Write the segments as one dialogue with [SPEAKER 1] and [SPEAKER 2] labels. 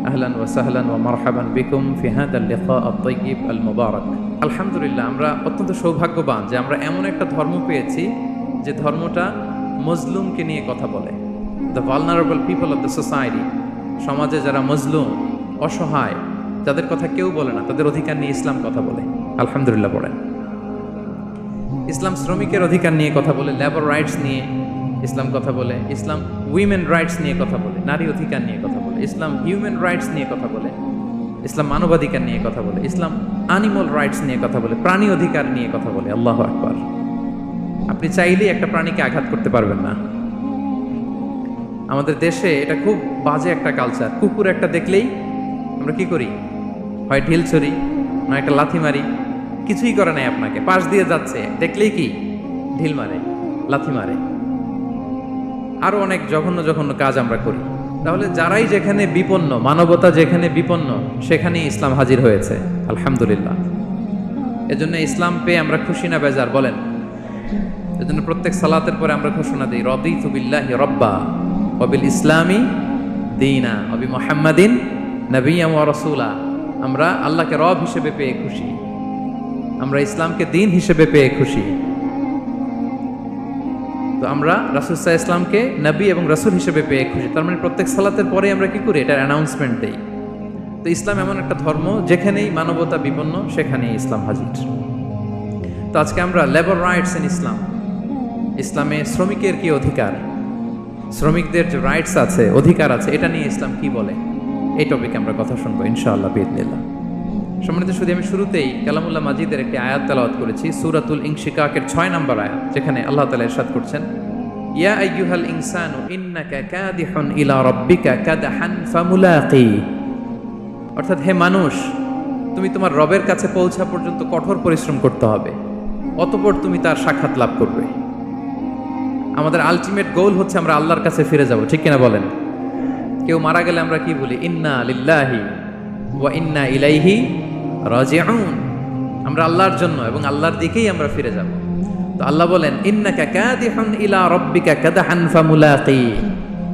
[SPEAKER 1] আহলান ওয়া সাহলান ওয়া মারহাবান বিকুম ফি হাদাল লিকা আত-তাইয়িব আল মুবারাক। আলহামদুলিল্লাহ, আমরা অত্যন্ত সৌভাগ্যবান যে আমরা এমন একটা ধর্ম পেয়েছি যে ধর্মটা মজলুমকে নিয়ে কথা বলে। The vulnerable people of the society, সমাজে যারা মজলুম, অসহায়, যাদের কথা কেউ বলে না, তাদের অধিকার নিয়ে ইসলাম কথা বলে। আলহামদুলিল্লাহ পড়েন। ইসলাম শ্রমিকের অধিকার নিয়ে কথা বলে, লেবার রাইটস নিয়ে ইসলাম কথা বলে। ইসলাম উইমেন রাইটস নিয়ে কথা বলে, নারী অধিকার নিয়ে কথা বলে। ইসলাম হিউম্যান রাইটস নিয়ে কথা বলে। ইসলাম মানবাধিকার নিয়ে কথা বলে। ইসলাম অ্যানিমাল রাইটস নিয়ে কথা বলে, প্রাণী অধিকার নিয়ে কথা বলে। আল্লাহু আকবার। আপনি চাইলেই একটা প্রাণীকে আঘাত করতে পারবেন না। আমাদের দেশে এটা খুব বাজে একটা কালচার। কুকুর একটা দেখলেই আমরা কি করি? হয় ঢিল ছড়ি, না একটা লাথি মারি। কিছুই করে নাই আপনাকে, পাশ দিয়ে যাচ্ছে, দেখলেই কি ঢিল মারে, লাথি মারে। আরো অনেক জঘন্য জঘন্য কাজ আমরা করি। তাহলে যারাই যেখানে বিপন্ন, মানবতা যেখানে বিপন্ন, সেখানেই ইসলাম হাজির হয়েছে। আলহামদুলিল্লাহ। এজন্য ইসলাম পেয়ে আমরা খুশি না বেজার বলেন? এজন্য প্রত্যেক সালাতের পরে আমরা ঘোষণা দিই, রাদিতু বিল্লাহি রাব্বা ওয়া বিল ইসলামি দীনা ওয়া বি মুহাম্মাদিন নাবিয়্যান ওয়া রাসূলা। আমরা আল্লাহকে রব হিসেবে পেয়ে খুশি, আমরা ইসলামকে দিন হিসেবে পেয়ে খুশি। তো আমরা রাসূল সাল্লাল্লাহু আলাইহি ইসলামকে নবী এবং রাসূল হিসেবে পেয়ে খুশি। তার মানে প্রত্যেক সালাতের পরে আমরা কি করি? এটার অ্যানাউন্সমেন্ট দেই। তো ইসলাম এমন একটা ধর্ম, যেখানেই মানবতা বিপন্ন সেখানেই ইসলাম হাজির। তো আজকে আমরা লেবার রাইটস ইন ইসলাম, ইসলামে শ্রমিকের কি অধিকার, শ্রমিকদের যে রাইটস আছে, অধিকার আছে, এটা নিয়ে ইসলাম কি বলে, এই টপিকে আমরা কথা শুনবো ইনশাআল্লাহ বিইذنিল্লাহ। সম্মানিত শুধু আমি শুরুতেই কালামুল্লাহ মাজিদের একটি আয়াত তেলাওয়াত করেছি, সূরাতুল ইনশিকাকের 6 নম্বর আয়াত, যেখানে আল্লাহ তাআলা ইরশাদ করছেন, ইয়া আইয়ুহাল ইনসানু ইন্নাকা কাদিহুন ইলা রাব্বিকা কাদহান ফামুলাকি। অর্থাৎ হে মানুষ, তুমি তোমার রবের কাছে পৌঁছা পর্যন্ত কঠোর পরিশ্রম করতে হবে, অতঃপর তুমি তার সাক্ষাৎ লাভ করবে। আমাদের আলটিমেট গোল হচ্ছে আমরা আল্লাহর কাছে ফিরে যাব, ঠিক কিনা বলেন? কেউ মারা গেলে আমরা কি বলি? ইন্না লিল্লাহি ওয়া ইন্না ইলাইহি রাজিউন। আমরা আল্লাহর জন্য এবং আল্লাহর দিকেই আমরা ফিরে যাব। তো আল্লাহ বলেন, ইন্নাকা কাদিহুন ইলা রাব্বিকা কাদহান ফামুলাকি।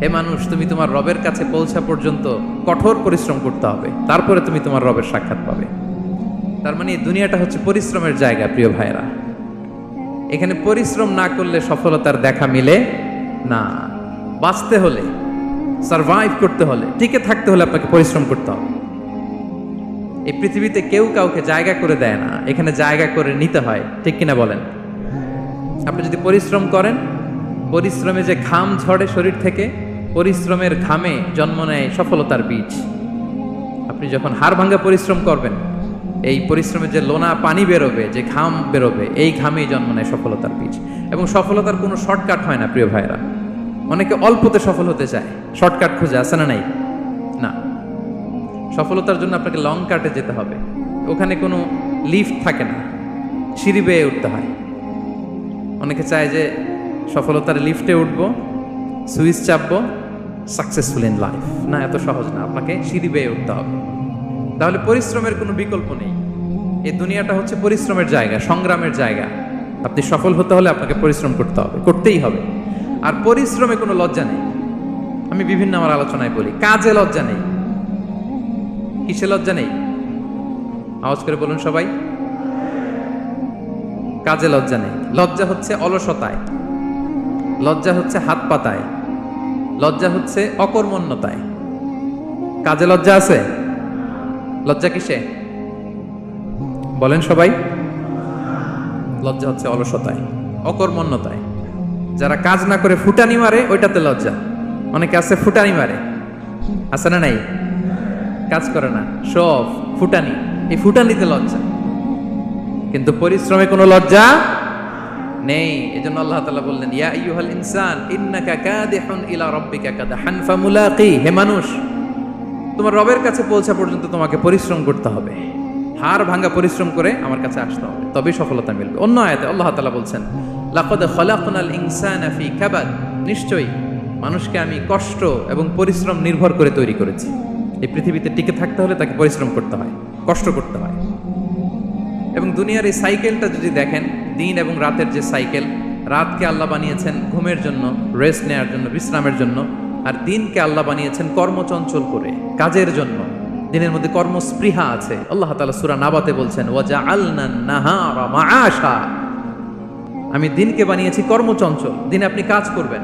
[SPEAKER 1] হে মানুষ, তুমি তোমার রবের কাছে পৌঁছা পর্যন্ত কঠোর পরিশ্রম করতে হবে, তারপরে তুমি তোমার রবের সাক্ষাৎ পাবে। তার মানে এই দুনিয়াটা হচ্ছে পরিশ্রমের জায়গা। প্রিয় ভাইরা, এখানে পরিশ্রম না করলে সফলতার দেখা মিলে না। বাঁচতে হলে, সারভাইভ করতে হলে, টিকে থাকতে হলে আপনাকে পরিশ্রম করতে হবে। এই পৃথিবীতে কেউ কাউকে জায়গা করে দেয় না, এখানে জায়গা করে নিতে হয়, ঠিক কিনা বলেন? আপনি যদি পরিশ্রম করেন, পরিশ্রমে যে ঘাম ঝরে শরীর থেকে, পরিশ্রমের ঘামে জন্ম নেয় সফলতার বীজ। আপনি যখন হাড় ভাঙা পরিশ্রম করবেন, এই পরিশ্রমে যে লোনা পানি বেরোবে, যে ঘাম বেরোবে, এই ঘামেই জন্ম নেয় সফলতার বীজ। এবং সফলতার কোনো শর্টকাট হয় না প্রিয় ভাইরা। অনেকে অল্পতে সফল হতে চায়, শর্টকাট খুঁজে, আছে না নাই? না, সফলতার জন্য আপনাকে লং কাটে যেতে হবে। ওখানে কোনো লিফট থাকে না, সিঁড়ি বেয়ে উঠতে হয়। অনেকে চায় যে সফলতার লিফটে উঠবো, সুইচ চাপবো, সাকসেসফুল ইন লাইফ। না, এত সহজ না, আপনাকে সিঁড়ি বেয়ে উঠতে হবে। তাহলে পরিশ্রমের কোনো বিকল্প নেই। এই দুনিয়াটা হচ্ছে পরিশ্রমের জায়গা, সংগ্রামের জায়গা। আপনি সফল হতে হলে আপনাকে পরিশ্রম করতে হবে, করতেই হবে। আর পরিশ্রমে কোনো লজ্জা নেই। আমি বিভিন্ন আমার আলোচনায় বলি, কাজে লজ্জা নেই। কিসে লজ্জা নেই? আওয়াজ করে বলুন সবাই। কাজে লজ্জা নেই। লজ্জা হচ্ছে অলসতায়, লজ্জা হচ্ছে হাত পাতায়, লজ্জা হচ্ছে অকর্মণ্যতায়। কাজে লজ্জা আছে? লজ্জা কিসে বলেন সবাই? লজ্জা হচ্ছে অলসতায়, অকর্মণ্যতায়। যারা কাজ না করে ফুটানি মারে, ওইটাতে লজ্জা। অনেকে আছে ফুটানি মারে, আছে না নাই? কাজ করে না, শো অফ, ফুটানি। এই ফুটানিতে লজ্জা, কিন্তু পরিশ্রমে কোনো লজ্জা নেই। এজন্য আল্লাহ তাআলা বললেন, ইয়া আইয়ুহাল ইনসান ইন্নাকা কাদিহুন ইলা রাব্বিকা কাদহান ফামুলাকি। হে মানুষ, তোমার রবের কাছে পৌঁছা পর্যন্ত তোমাকে পরিশ্রম করতে হবে, হাড় ভাঙা পরিশ্রম করে আমার কাছে আসতে হবে, তবেই সফলতা মিলবে। অন্য আয়াতে আল্লাহ তাআলা বলছেন, লাকাদ খালাকনাল ইনসানা ফি কাবাদ। নিশ্চয়ই মানুষকে আমি কষ্ট এবং পরিশ্রম নির্ভর করে তৈরি করেছি। এই পৃথিবীতে টিকে থাকতে হলে তাকে পরিশ্রম করতে হয়, কষ্ট করতে হয়। এবং দুনিয়ার এই সাইকেলটা যদি দেখেন, দিন এবং রাতের যে সাইকেল, রাতকে আল্লাহ বানিয়েছেন ঘুমের জন্য, রেস্ট নেওয়ার জন্য, বিশ্রামের জন্য, আর দিনকে আল্লাহ বানিয়েছেন কর্মচঞ্চল করে, কাজের জন্য। দিনের মধ্যে কর্মস্পৃহা আছে। আল্লাহ তাআলা সূরা নাবাতে বলছেন, ওয়াজআলনান নাহারা মাআশা, আমি দিনকে বানিয়েছি কর্মচঞ্চল। দিনে আপনি কাজ করবেন,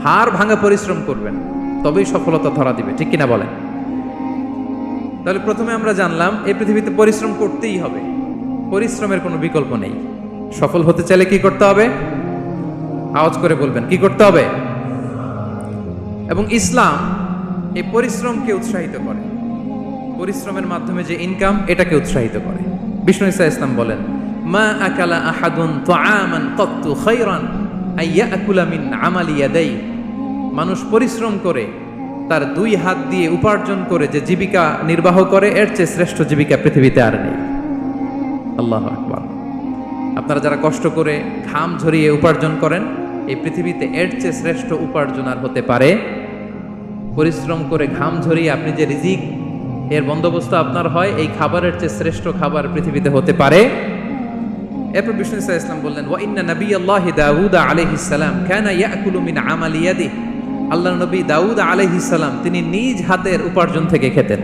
[SPEAKER 1] হাড় ভাঙা পরিশ্রম করবেন, তবেই সফলতা ধরা দিবে, ঠিক কিনা বলেন? তাহলে প্রথমে আমরা জানলাম এই পৃথিবীতে পরিশ্রম করতেই হবে, পরিশ্রমের কোনো বিকল্প নেই। সফল হতে চাইলে কি করতে হবে? আওয়াজ করে বলবেন, কি করতে হবে? এবং ইসলাম এই পরিশ্রমকে উৎসাহিত করে, পরিশ্রমের মাধ্যমে যে ইনকাম, এটাকে উৎসাহিত করে। বিষ্ণু ঈসা ইসলাম বলেন, মা আকালা আহাদুন তুআমান কাত্তু খায়রান আইয়াকুলা মিন আমালি ইয়াদাই। মানুষ পরিশ্রম করে তার দুই হাত দিয়ে উপার্জন করে যে জীবিকা নির্বাহ করে, এর চেয়ে শ্রেষ্ঠ জীবিকা পৃথিবীতে আর নেই। আল্লাহু আকবার। আপনারা যারা কষ্ট করে ঘাম ঝরিয়ে উপার্জন করেন, এই পৃথিবীতে এর চেয়ে শ্রেষ্ঠ উপার্জন আর হতে পারে? পরিশ্রম করে ঘাম ঝরিয়ে আপনি যে রিজিক এর বন্দোবস্ত আপনার হয়, এই খাবারের চেয়ে শ্রেষ্ঠ খাবার পৃথিবীতে হতে পারে? এরপর বিষ্ণু ঈসা ইসলাম বললেন, ওয়া ইন্না নাবিয়াল্লাহি দাউদ আলাইহিস সালাম কানা ইয়াকুলু মিন আমালি ইয়াদিহি। আল্লাহর নবী দাউদ আলাইহিস সালাম তিনি নিজ হাতের উপার্জন থেকে খেতেন।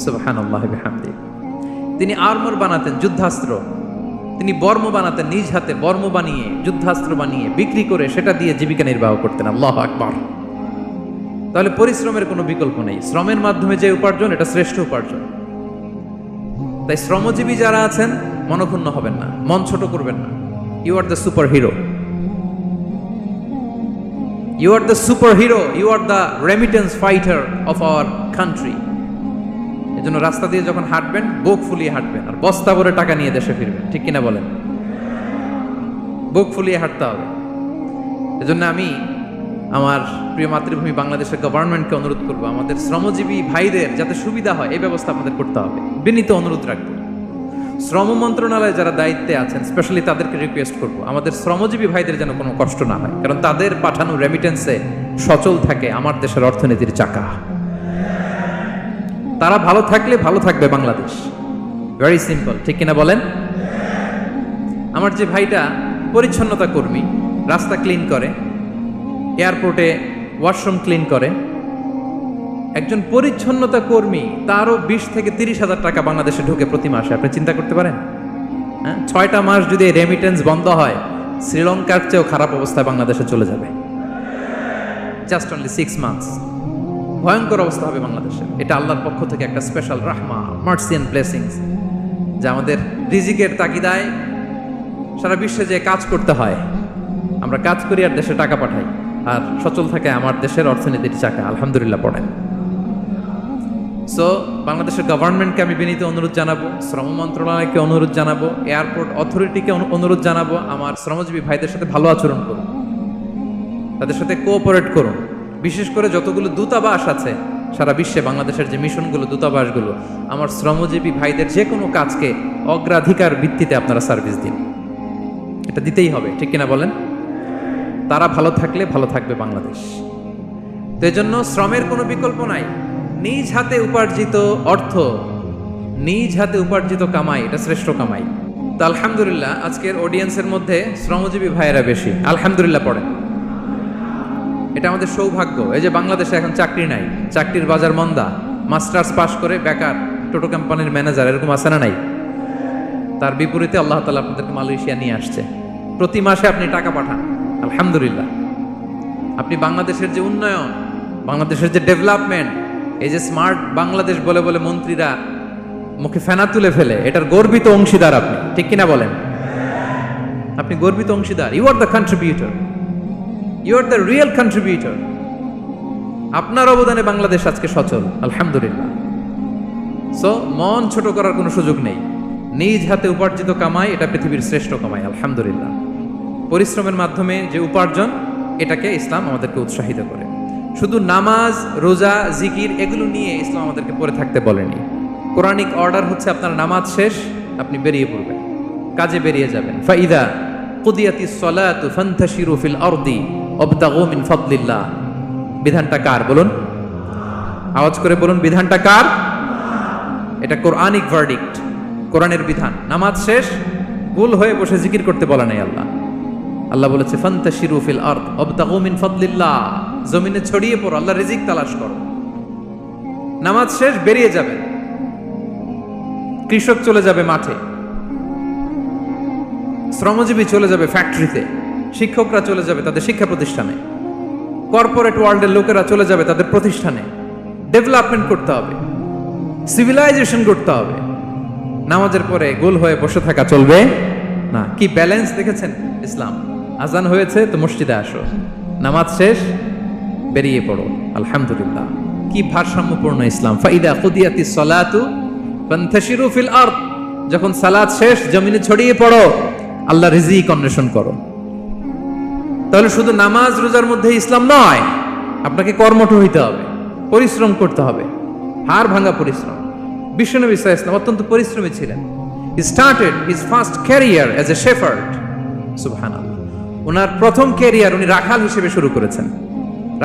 [SPEAKER 1] সুবহানাল্লাহি বিহামদিহি। তিনি আর্মর বানাতেন, যুদ্ধাস্ত্র। তিনি বর্ম বানাতেন, নিজ হাতে বর্ম বানিয়ে, যুদ্ধাস্ত্র বানিয়ে বিক্রি করে সেটা দিয়ে জীবিকা নির্বাহ করতেন। আল্লাহু আকবার। তাহলে পরিশ্রমের কোনো বিকল্প নেই। শ্রমের মাধ্যমে যে উপার্জন, এটা শ্রেষ্ঠ উপার্জন। তাই শ্রমজীবী যারা আছেন, মনক্ষুণ্ণ হবেন না, মন ছোট করবেন না। You are the superhero, you are the superhero, you are the remittance fighter of our country. এজন্য রাস্তা দিয়ে যখন হাঁটবেন, বুক ফুলিয়ে হাঁটবেন, আর বস্তা ভরে টাকা নিয়ে দেশে ফিরবেন, ঠিক কিনা বলেন? বুক ফুলিয়ে হাঁটতে হবে। এজন্য আমি আমার প্রিয় মাতৃভূমি বাংলাদেশের গভর্নমেন্টকে অনুরোধ করবো, আমাদের শ্রমজীবী ভাইদের যাতে সুবিধা হয়, এই ব্যবস্থা আমাদের করতে হবে। বিনীত অনুরোধ রাখবো। শ্রম মন্ত্রণালয়ে যারা দায়িত্বে আছেন, স্পেশালি তাদেরকে রিকোয়েস্ট করবো, আমাদের শ্রমজীবী ভাইদের যেন কোনো কষ্ট না হয়, কারণ তাদের পাঠানো রেমিটেন্সে সচল থাকে আমার দেশের অর্থনীতির চাকা। তারা ভালো থাকলে ভালো থাকবে বাংলাদেশ। ভেরি সিম্পল, ঠিক কিনা বলেন? আমার যে ভাইটা পরিচ্ছন্নতা কর্মী, রাস্তা ক্লিন করে, এয়ারপোর্টে ওয়াশরুম ক্লিন করে, একজন পরিচ্ছন্নতা কর্মী, তারও 20 থেকে 30,000 টাকা বাংলাদেশে ঢুকে প্রতি মাসে। আপনি চিন্তা করতে পারেন? 6টা মাস যদি রেমিটেন্স বন্ধ হয়, শ্রীলঙ্কার চেয়েও খারাপ অবস্থায় বাংলাদেশে চলে যাবে। Just only 6 months. ভয়ঙ্কর অবস্থা হবে বাংলাদেশে। এটা আল্লাহর পক্ষ থেকে একটা স্পেশাল রাহমা, মার্সি এন্ড ব্লেসিংস, যা আমাদের রিজিকের তাগিদায় সারা বিশ্বে যে কাজ করতে হয়, আমরা কাজ করি আর দেশে টাকা পাঠাই, আর সচল থাকে আমার দেশের অর্থনীতির চাকা। আলহামদুলিল্লাহ পড়েন। সো বাংলাদেশের গভর্নমেন্টকে আমি বিনীত অনুরোধ জানাবো, শ্রম মন্ত্রণালয়কে অনুরোধ জানাবো, এয়ারপোর্ট অথরিটিকে অনুরোধ জানাবো, আমার শ্রমজীবী ভাইদের সাথে ভালো আচরণ করুন, তাদের সাথে কোঅপারেট করুন। বিশেষ করে যতগুলো দূতাবাস আছে সারা বিশ্বে, বাংলাদেশের যে মিশনগুলো, দূতাবাসগুলো, আমার শ্রমজীবী ভাইদের যে কোনো কাজকে অগ্রাধিকার ভিত্তিতে আপনারা সার্ভিস দিন। এটা দিতেই হবে, ঠিক কিনা বলেন? তারা ভালো থাকলে ভালো থাকবে বাংলাদেশ। তো এই জন্য শ্রমের কোনো বিকল্প নাই। নিজ হাতে উপার্জিত অর্থ, নিজ হাতে উপার্জিত কামাই, এটা শ্রেষ্ঠ কামাই। তো আলহামদুলিল্লাহ আজকের অডিয়েন্সের মধ্যে শ্রমজীবী ভাইয়েরা বেশি। আলহামদুলিল্লাহ পড়েন। এটা আমাদের সৌভাগ্য। এই যে বাংলাদেশে এখন চাকরি নাই, চাকরির বাজার মন্দা, মাস্টার্স পাশ করে বেকার টোটো কোম্পানির ম্যানেজার, এরকম আছে না নাই? তার বিপরীতে আল্লাহ তাআলা আপনাদেরকে মালয়েশিয়া নিয়ে আসছে। প্রতি মাসে আপনি টাকা পাঠান, আলহামদুলিল্লাহ। আপনি বাংলাদেশের যে উন্নয়ন, বাংলাদেশের যে ডেভেলপমেন্ট, এই যে স্মার্ট বাংলাদেশ বলে বলে মন্ত্রীরা মুখে ফেনা তুলে ফেলে, এটার গর্বিত অংশীদার আপনি, ঠিক কিনা বলেন? আপনি গর্বিত অংশীদার। You are the contributor, you are the real contributor. আপনার অবদানে বাংলাদেশ আজকে সচল, আলহামদুলিল্লাহ। সো মন ছোট করার কোনো সুযোগ নেই। নিজ হাতে উপার্জিত কামাই, এটা পৃথিবীর শ্রেষ্ঠ কামাই, আলহামদুলিল্লাহ। পরিশ্রমের মাধ্যমে যে উপার্জন, এটাকে ইসলাম আমাদেরকে উৎসাহিত করে। শুধু নামাজ, রোজা, জিকির এগুলো নিয়ে ইসলাম আমাদেরকে পড়ে থাকতে বলেনি। কোরআনিক অর্ডার হচ্ছে আপনার নামাজ শেষ, আপনি বেরিয়ে পড়বেন, কাজে বেরিয়ে যাবেন। ফাইদা কুদিয়াতিস সালাতু ফান্তাশিরু ফিল আরদি ওয়াবতাগু মিন ফাদলিল্লাহ। বিধানটা কার বলুন? আওয়াজ করে বলুন, বিধানটা কার? এটা কোরআনিক ভার্ডিক্ট, কোরআনের বিধান। নামাজ শেষ, ভুল হয়ে বসে জিকির করতে বলা নাই আল্লাহ। আল্লাহ বলেছে ফান্তাশিরু ফিল আরদ ওয়াবতাগু মিন ফাদলিল্লাহ, জমিনে ছড়িয়ে পড়ো, আল্লাহর রিজিক তালাশ করো। নামাজ শেষ বেরিয়ে যাবেন, কৃষক চলে যাবে মাঠে, শ্রমজীবী চলে যাবে ফ্যাক্টরিতে, শিক্ষকরা চলে যাবে তাদের শিক্ষা প্রতিষ্ঠানে, কর্পোরেট ওয়ার্ল্ডের লোকেরা চলে যাবে তাদের প্রতিষ্ঠানে। ডেভেলপমেন্ট করতে হবে, সিভিলাইজেশন করতে হবে। নামাজের পরে গোল হয়ে বসে থাকা চলবে না। কি ব্যালেন্স দেখেছেন ইসলাম? আজান হয়েছে তো মসজিদে আসো, নামাজ শেষ বেরিয়ে পড়ো, আলহামদুলিল্লাহ। কি ভারসাম্যপূর্ণ ইসলাম। ফাইদা কুদিয়াতিস সালাতু ফান্তাশিরু ফিল আরদ, যখন সালাত শেষ জমিনে ছড়িয়ে পড়ো, আল্লাহ রিজিক অন্বেষণ করো। তাহলে শুধু নামাজ রোজার মধ্যে ইসলাম নয়, আপনাকে কর্মঠ হইতে হবে, পরিশ্রম করতে হবে, হাড় ভাঙা পরিশ্রম। বিশ্বনবী সাল্লাল্লাহু আলাইহি ওয়াসাল্লাম অত্যন্ত পরিশ্রমী ছিলেন। He started his first career as a shepherd. সুবহানাল্লাহ। ওনার প্রথম ক্যারিয়ার উনি রাখাল হিসেবে শুরু করেছেন।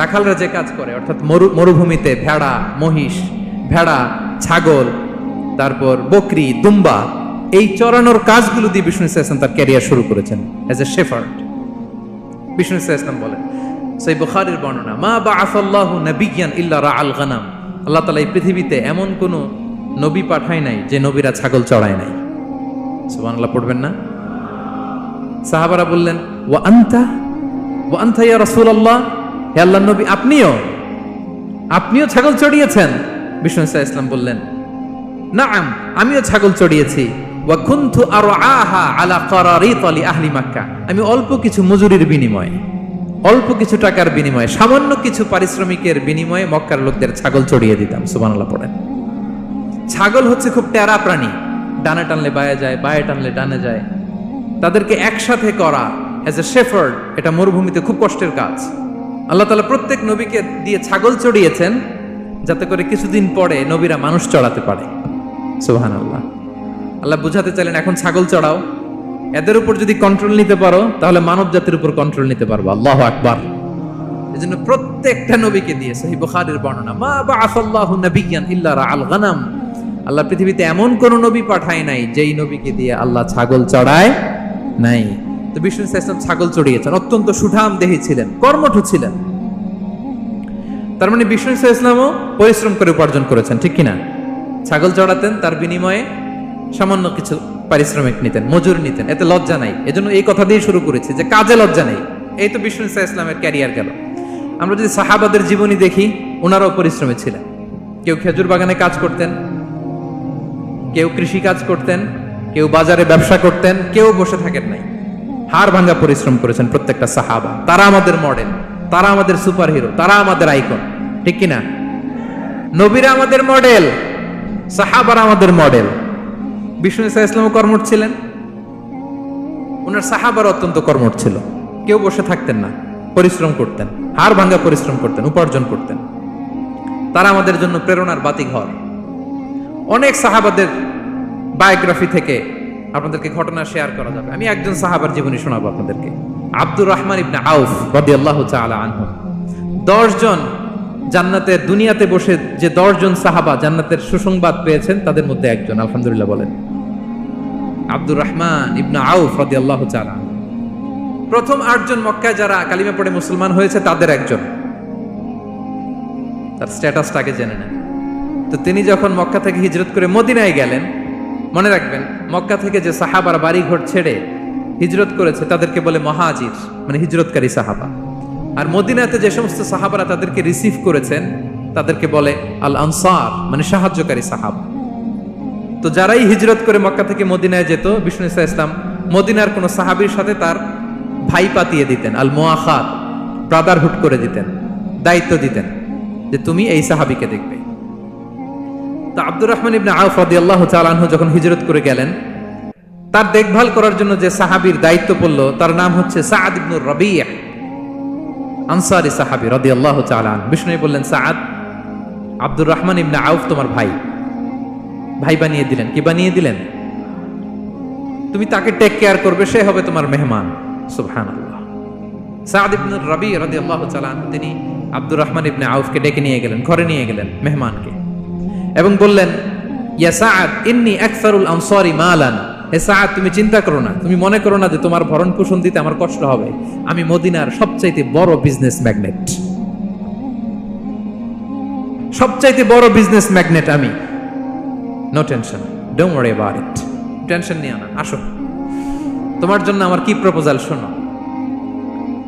[SPEAKER 1] রাখালরা যে কাজ করে, অর্থাৎ মরুভূমিতে ভেড়া, মহিষ, ভেড়া, ছাগল, তারপর বকরি, দুম্বা, এই চরানোর কাজগুলো দিয়ে বিষ্ণু সাল্লাল্লাহু আলাইহি ওয়াসাল্লাম তার ক্যারিয়ার শুরু করেছেন অ্যাজ এ শেফার্ড। বিষ্ণু সাল্লাল্লাহু আলাইহি ওয়াসাল্লাম বলেন, সহিহ বুখারীর বর্ণনা, মা বাআসাল্লাহু নাবিয়্যান ইল্লা রাআল গানাম, আল্লাহ তাআলা এই পৃথিবীতে এমন কোন নবী পাঠায় নাই যে নবীরা ছাগল চড়ায় নাই। সুবহানাল্লাহ পড়বেন না? সাহাবারা বললেন, ওয়া আনতা ইয়া রাসূলুল্লাহ, হে আল্লাহর নবী আপনিও ছাগল চড়িয়েছেন? বিষ্ণু সাল্লাল্লাহু আলাইহি ওয়াসাল্লাম বললেন, নাআম, আমিও ছাগল চড়িয়েছি। ওয়া কুনতু আরআহা আলা কারারিত লি আহলি মক্কা, আমি অল্প কিছু মজুরির বিনিময়ে, অল্প কিছু টাকার বিনিময়ে, সামান্য কিছু পারিশ্রমিকের বিনিময়ে মক্কার লোকদের ছাগল চড়িয়ে দিতাম। সুবহানাল্লাহ পড়েন। ছাগল হচ্ছে খুব টেরা প্রাণী, ডানে টানলে বায়ে যায়, বায়ে টানলে ডানে যায়। তাদেরকে একসাথে করা অ্যাজ এ শেফার্ড, এটা মরুভূমিতে খুব কষ্টের কাজ। আল্লাহ তাআলা প্রত্যেক নবীকে দিয়ে ছাগল চড়িয়েছেন যাতে করে কিছুদিন পরে নবীরা মানুষ চড়াতে পারে। সুবহানাল্লাহ। আল্লাহ বুঝাতে চাইলেন, এখন ছাগল চড়াও, এদের উপর যদি কন্ট্রোল নিতে পারো তাহলে মানব জাতির উপর কন্ট্রোল নিতে পারবো। আল্লাহু আকবার। এজন্য প্রত্যেকটা নবীকে দিয়ে, সহিহ বুখারীর বর্ণনা, মা বাআসাল্লাহু নাবিয়্যান ইল্লা রাআল গানাম, আল্লাহ পৃথিবীতে এমন কোন নবী পাঠায় নাই যেই নবীকে দিয়ে আল্লাহ ছাগল চড়ায় নাই। তো বিষ্ণু সাল্লাল্লাহু আলাইহি ওয়াসাল্লাম ছাগল চড়িয়েছেন, অত্যন্ত সুঠাম দেহী ছিলেন, কর্মঠ ছিলেন। তার মানে বিষ্ণু সাল্লাল্লাহু আলাইহি ওয়াসাল্লামও পরিশ্রম করে উপার্জন করেছেন, ঠিক কিনা? ছাগল চড়াতেন, তার বিনিময়ে সামান্য কিছু পারিশ্রমিক নিতেন, মজুরি নিতেন, এতে লজ্জা নাই। এজন্য এই কথা দিয়ে শুরু করেছি যে কাজে লজ্জা নেই। এই তো বিষ্ণু সাল্লাল্লাহু আলাইহি ওয়াসাল্লামের ক্যারিয়ার গেল। আমরা যদি সাহাবাদের জীবনী দেখি, ওনারাও পরিশ্রমী ছিলেন। কেউ খেজুর বাগানে কাজ করতেন, কেউ কৃষি কাজ করতেন, কেউ বাজারে ব্যবসা করতেন, কেউ বসে থাকেন নাই। হাড় ভাঙা পরিশ্রম করেছেন প্রত্যেকটা সাহাবা। তারা আমাদের মডেল, তারা আমাদের সুপার হিরো, তারা আমাদের আইকন, ঠিক কিনা? নবীরা আমাদের মডেল, সাহাবারা আমাদের মডেল। বিষ্ণু সাল্লাল্লাহু আলাইহি ওয়াসাল্লাম কর্মঠ ছিলেন, ওনার সাহাবারা অত্যন্ত কর্মঠ ছিল। কেউ বসে থাকতেন না, পরিশ্রম করতেন, হাড় ভাঙা পরিশ্রম করতেন, উপার্জন করতেন। তারা আমাদের জন্য প্রেরণার বাতিঘর। অনেক সাহাবাদের বায়োগ্রাফি থেকে আপনাদেরকে ঘটনা শেয়ার করা যাবে। আমি একজন সাহাবার জীবনী শোনাবো আপনাদেরকে। আব্দুর রহমান ইবনে আউফ রাদিয়াল্লাহু তাআলা আনহু। 10 জন জান্নাতের, দুনিয়াতে বসে যে 10 জন সাহাবা জান্নাতের সুসংবাদ পেয়েছেন তাদের মধ্যে একজন, আলহামদুলিল্লাহ বলেন। আব্দুর রহমান ইবনে আউফ রাদিয়াল্লাহু তাআলা। প্রথম 8 জন মক্কায় যারা কালিমা পড়ে মুসলমান হয়েছে তাদের একজন। তার স্ট্যাটাসটাকে জেনে নেন। তো তিনি যখন মক্কা থেকে হিজরত করে মদিনায় গেলেন, মনে রাখবেন মক্কা থেকে যে সাহাবার বাড়ি ঘর ছেড়ে হিজরত করেছে তাদেরকে বলে মহাজির, মানে হিজরতকারী সাহাবা। আর মদিনাতে যে সমস্ত সাহাবারা তাদেরকে রিসিভ করেছেন তাদেরকে বলে আল আনসার, মানে সাহায্যকারী সাহাবা। তো যারাই হিজরত করে মক্কা থেকে মদিনায় যেত, বিষ্ণু সাল্লাল্লাহু আলাইহি ওয়াসাল্লাম মদিনার কোন সাহাবীর সাথে তার ভাই পাতিয়ে দিতেন, আল মুআখাত, ব্রাদারহুড করে দিতেন, দায়িত্ব দিতেন যে তুমি এই সাহাবীকে দেখবে। তো আব্দুর রহমান ইবনে আউফ রাদিয়াল্লাহু তাআলা আনহু যখন হিজরত করে গেলেন, তার দেখভাল করার জন্য যে সাহাবীর দায়িত্ব পড়ল তার নাম হচ্ছে সাআদ ইবনে রাবিয়া, আনসারী সাহাবী রাদিয়াল্লাহু তাআলা আনহু। বিষ্ণু বললেন, সাআদ, আব্দুর রহমান ইবনে আউফ তোমার ভাই, ভাই বানিয়ে দিলেন। কি বানিয়ে দিলেন? তুমি তাকে টেক কেয়ার করবে, সে হবে তোমার মেহমান। সুবহানাল্লাহ। সাআদ ইবনে রাবিয়া রাদিয়াল্লাহু তাআলা আনহু তিনি আব্দুর রহমান ইবনে আউফকে ডেকে নিয়ে গেলেন, ঘরে নিয়ে গেলেন মেহমানকে, এবং বললেন, ইয়া সাআদ ইন্নী আকসারুল আনসারি মালান, হে সাআদ, তুমি চিন্তা করো না, তুমি মনে করো না যে তোমার ভরণ পোষণ দিতে আমার কষ্ট হবে। আমি মদিনার সবচাইতে বড় বিজনেস ম্যাগনেট, সবচাইতে বড় বিজনেস ম্যাগনেট আমি। No tension, don't worry about it. Tension নিও না, আসো, তোমার জন্য আমার কি প্রপোজাল শোনো।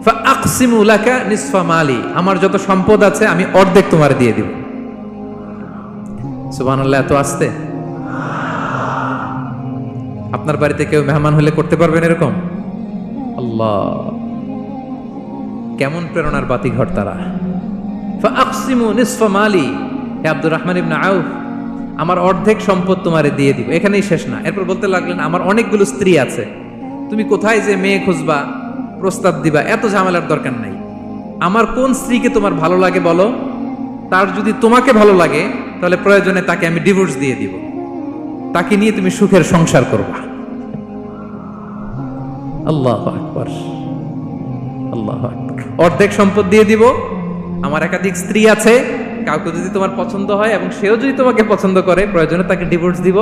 [SPEAKER 1] ফাআকসিমু লাকা নিসফা মালি, আমার যত সম্পদ আছে আমি অর্ধেক তোমার দিয়ে দিব। সুবহানাল্লাহ, এত আসতে। আপনার বাড়িতে কেউ মেহমান হলে করতে পারবেন এরকম? আল্লাহ, কেমন প্রেরণার বাতি ঘর তারা। ফাআকসিমু নিসফা মালি, হে আব্দুর রহমান ইবনে আউফ, আমার অর্ধেক সম্পদ তোমারে দিয়ে দিব। এখানেই শেষ না, এরপর বলতে লাগলেন আমার অনেকগুলো স্ত্রী আছে, তুমি কোথায় যে মেয়ে খুঁজবা, প্রস্তাব দিবা, এত ঝামেলার দরকার নাই। আমার কোন স্ত্রীকে তোমার ভালো লাগে বলো, তার যদি তোমাকে ভালো লাগে তাহলে প্রয়োজনে তাকে আমি ডিভোর্স দিয়ে দিব, তাকে নিয়ে তুমি সুখের সংসার করবা। আল্লাহু আকবার, আল্লাহু আকবার। অর্ধেক সম্পদ দিয়ে দিব, আমার একাধিক স্ত্রী আছে, কাউকে যদি তোমার পছন্দ হয় এবং সেও যদি তোমাকে পছন্দ করে, প্রয়োজনে তাকে ডিভোর্স দিব।